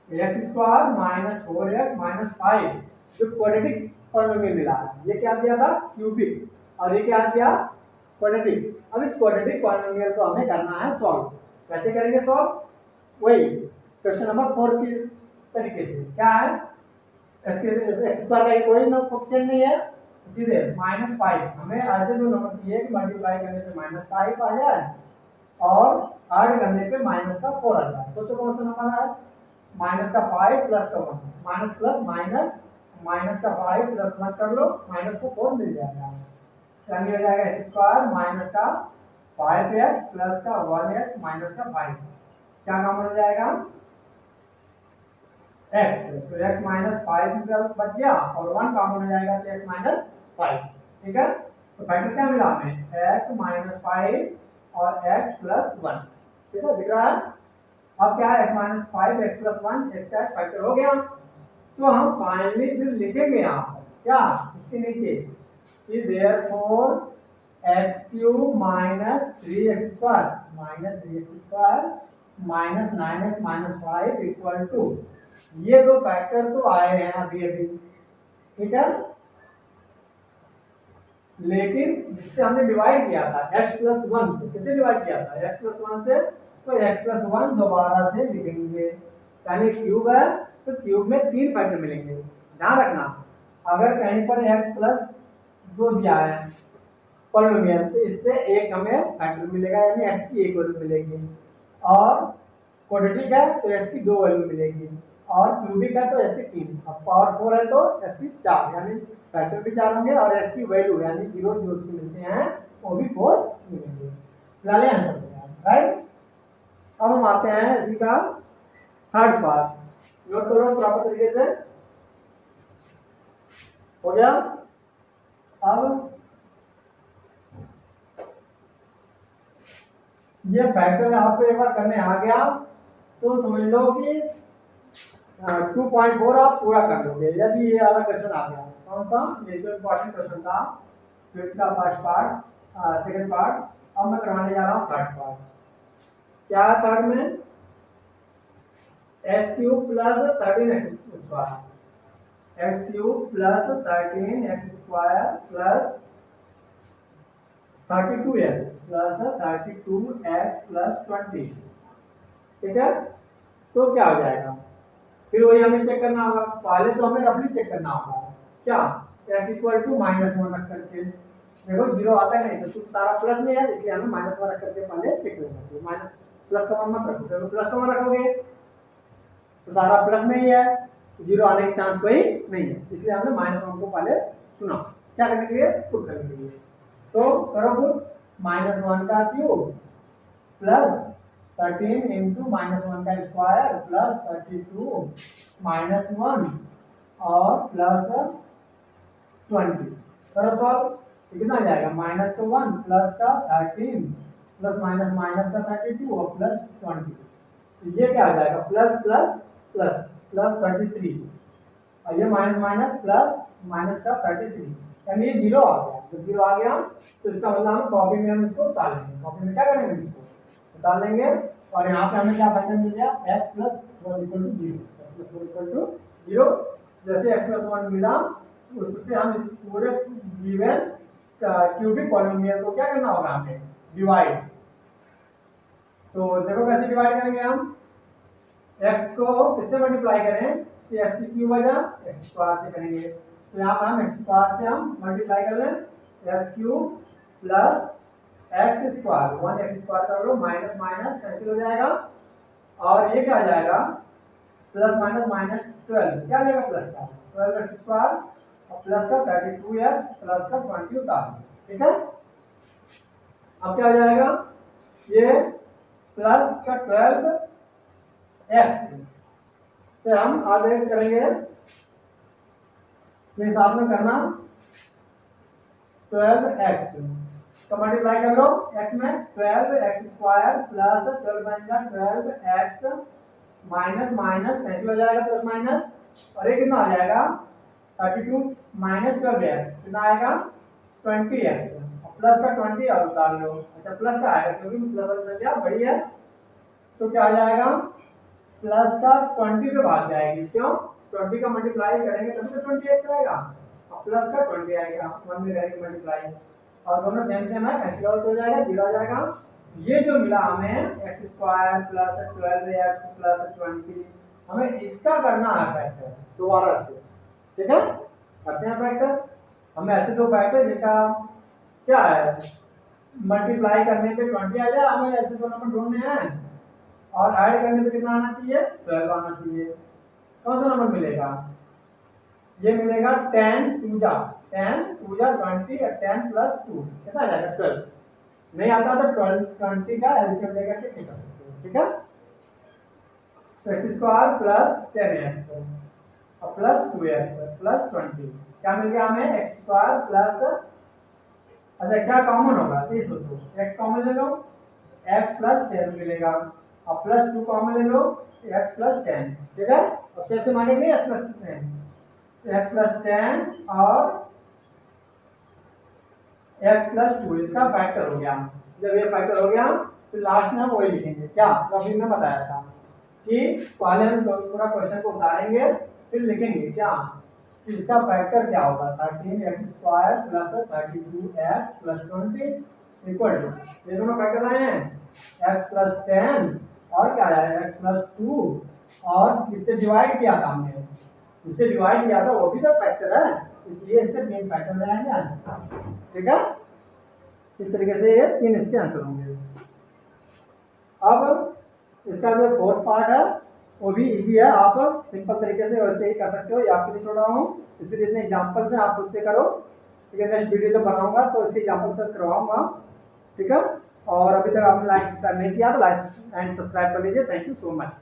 x स्क्वायर -4x -5 जो क्वाड्रेटिक पॉलिनोमियल मिला है, ये क्या दिया था? क्यूबिक, और ये क्या दिया? क्वाड्रेटिक। अब इस क्वाड्रेटिक पॉलिनोमियल को हमें करना है सॉल्व। कैसे करेंगे सॉल्व? वही क्वेश्चन नंबर 4 की तरीके से। क्या है? x स्क्वायर का कोई कोएफिशिएंट नहीं है, सीधे -5 हमें ऐसे जो नंबर दिए कि मल्टीप्लाई करने पे -5 आ जाए और ऐड करने पे -4 आ जाए। सोचो कौन सा नंबर है? -5 प्लस का 1, माइनस प्लस माइनस, -5 प्लस 1 कर लो, -4 मिल जाएगा। यानी हो जाएगा x स्क्वायर माइनस का 5x प्लस का 1x माइनस का 5। क्या काम हो जाएगा? x, तो x -5 बच गया और 1 काम हो जाएगा तो x -5। ठीक है, तो फैक्टर क्या मिला हमें? x -5 और x + 1। ठीक है, दिख रहा है? अब क्या है, x minus five x plus one x का फैक्टर हो गया। तो हम फाइनली फिर लिखेंगे यहाँ पर क्या, इसके नीचे कि therefore x cube minus three x square minus nine x minus five equal to, ये दो फैक्टर तो आए हैं अभी अभी, ठीक है, लेकिन जिससे हमने डिवाइड किया था x प्लस वन से, किसे डिवाइड किया था x प्लस वन से, तो x प्लस वन दोबारा से लिखेंगे, यानी क्यूब है तो क्यूब में तीन फैक्टर मिलेंगे। ध्यान रखना, अगर कहीं पर x प्लस दो दिया है पॉलिनोमियल, तो इससे एक हमें फैक्टर मिलेगा, यानी x की एक वैल्यू मिलेगी, और क्वाड्रेटिक है तो x की दो वैल्यू मिलेगी, और क्यूबिक है तो s की तीन, अब पावर 4 है तो s की चार, यानी फैक्टर भी चार होंगे और s की वैल्यू यानी जीरो जो उसके मिलते हैं वो भी 4 मिलेंगे। फिलहाल आंसर देगा राइट। अब हम आते हैं इसी का थर्ड पार्ट, नोट करो प्रॉपर तरीके से, हो गया। अब ये फैक्टर आपको एक बार करने आ गया तो समझ लो कि 2.4 आप पूरा कर लोगे, यदि ये वाला क्वेश्चन आ गया। कौन सा, ये जो इम्पोर्टेंट क्वेश्चन था फिफ्थ का फर्स्ट पार्ट सेकंड पार्ट, अब मैं करवाने जा रहा हूँ थर्ड पार्ट। क्या है थर्ड में, x cube plus 13x square, x cube plus 13x square plus 32x plus 32x plus 20, ठीक है। तो क्या हो जाएगा, फिर वही हमें चेक करना होगा, पहले तो हमें रफली चेक करना होगा क्या, x equal to minus one रख करके, देखो जीरो आता है नहीं तो कुछ सारा प्लस में है, इसलिए हमें माइनस वन रख करके पहले चेक करना चाहिए। माइनस प्लस का वन मत रखो, देखो प्लस का वन रखोगे तो सारा प्लस में ही है, जीरो आने की चांस कोई नहीं है, इसलिए हमने माइनस वन को पहले चुना, क्या करने के लिए, पुट करने के लिए। तो करो पुट, माइनस वन का cube plus 13 into minus one का स्क्वायर प्लस 32 माइनस वन और प्लस 20, करो सॉल्व, कितना आ जाएगा, माइनस का वन प्लस का 13 प्लस माइनस माइनस का 32 और प्लस 20, तो ये क्या आ जाएगा, प्लस प्लस प्लस प्लस 33, और ये माइनस माइनस प्लस माइनस का 33, यानी ये जीरो आ गया। तो जीरो आ गया तो इसका मतलब हम कॉपी में हम इसको उतार लेंगे, कॉपी में क्या करेंगे, इसको उतार लेंगे, और यहाँ पे हमें क्या फैक्टर मिल गया, x plus one equal to zero, x plus one equal to zero. जैसे x प्लस वन मिला उससे हम इस पूरे गिवन क्यूबिक पॉलिनोमियल को क्या करना होगा, हमें डिवाइड। तो देखो कैसे डिवाइड करेंगे हम, x को किससे मल्टीप्लाई करें कि x की क्यूब वजह x स्क्वायर से करेंगे, तो यहाँ पर हम x स्क्वायर से हम मल्टीप्लाई कर लें, x cube plus x square, one x square कर लो, माइनस माइनस कैंसिल हो जाएगा, और ये क्या आ जाएगा, प्लस माइनस माइनस 12, क्या आएगा प्लस का 12x स्क्वायर और प्लस का 32x प्लस का 20 उतार, ठीक है। अब क्या हो जाएगा, ये प्लस का 12x से हम आगे करेंगे, ये साथ में करना 12x तो मल्टीप्लाई कर लो, x में 12x स्क्वायर प्लस 12 बनेगा 12x माइनस माइनस कैंसिल हो जाएगा, प्लस माइनस, और ये कितना आ जाएगा 32 माइनस 12x कितना आएगा 20x, प्लस का 20 और उतार लो, अच्छा प्लस का आएगा क्योंकि प्लस वाली संख्या बड़ी है, तो क्या आ जाएगा, प्लस का 20 पे भाग जाएगी, क्यों 20 का मल्टीप्लाई करेंगे तभी तो 20x आएगा, और प्लस का 20 आएगा, 1 में करेंगे मल्टीप्लाई, और दोनों सेम सेम है, कैंसिल आउट हो जाएगा, जीरो आ जाएगा। ये जो मिला हमें x square plus 12x plus 20, हमें इसका करना है फैक्टर दोबारा से, ठीक है, करते हैं फैक्टर। हमें ऐसे दो फैक्टर जिनका क्या है, मल्टीप्लाई करने पे 20 आ जाए, हमें ऐसे दो नंबर ढूंढने हैं, और ऐड करने पे कितना आना चाहिए, 12 आना चाहिए। कौन सा नंबर मिलेगा, ये मिलेगा 10 2 जा 20 और 10 प्लस 2 कितना आ जाएगा 12, नहीं आता तो 20 का एलसीएम लेकर के निकाल सकते हो, ठीक है। तो x स्क्वायर प्लस 10x और प्लस 2x प्लस 20, क्या मिल गया हमें, x स्क्वायर प्लस, अच्छा क्या कॉमन होगा, 30 हो तो x कॉमन ले लो, x प्लस 10 मिलेगा, अब प्लस 2 कॉमन ले लो, एक्स प्लस 10, ठीक है। अब सबसे मानेंगे एक्स प्लस 10, एक्स प्लस 10 और एक्स प्लस 2 इसका फैक्टर हो गया। जब ये फैक्टर हो गया तो लास्ट में हम वही लिखेंगे क्या, तो अभी मैं बताया था कि पहले हम पूरा क्वेश्चन को उतारेंगे फिर लिखेंगे क्या, इसका फैक्टर क्या होगा, 13x² plus 32x plus 20 equal to, ये दोनों फैक्टर आए हैं, x प्लस 10 और क्या आया x प्लस 2, और इससे डिवाइड किया था हमने, इससे डिवाइड किया था वो भी तो फैक्टर है, इसलिए इससे मेन फैक्टर में आएंगे, ठीक है। इस तरीके से ये 3 इसके आंसर होंगे। अब इसका जो फोर्थ पार्ट है वो भी इजी है, आप सिंपल तरीके से वैसे ही कर सकते हो, या आपके लिए छोड़ा हूँ, इसके जितने एग्जाम्पल्स हैं आप उससे करो, ठीक है। नेक्स्ट वीडियो जब बनाऊंगा तो इसके एग्जाम्पल से करवाऊंगा, ठीक है। और अभी तक आपने लाइक सब्सक्राइब नहीं किया तो लाइक एंड सब्सक्राइब कर लीजिए। Thank you so much.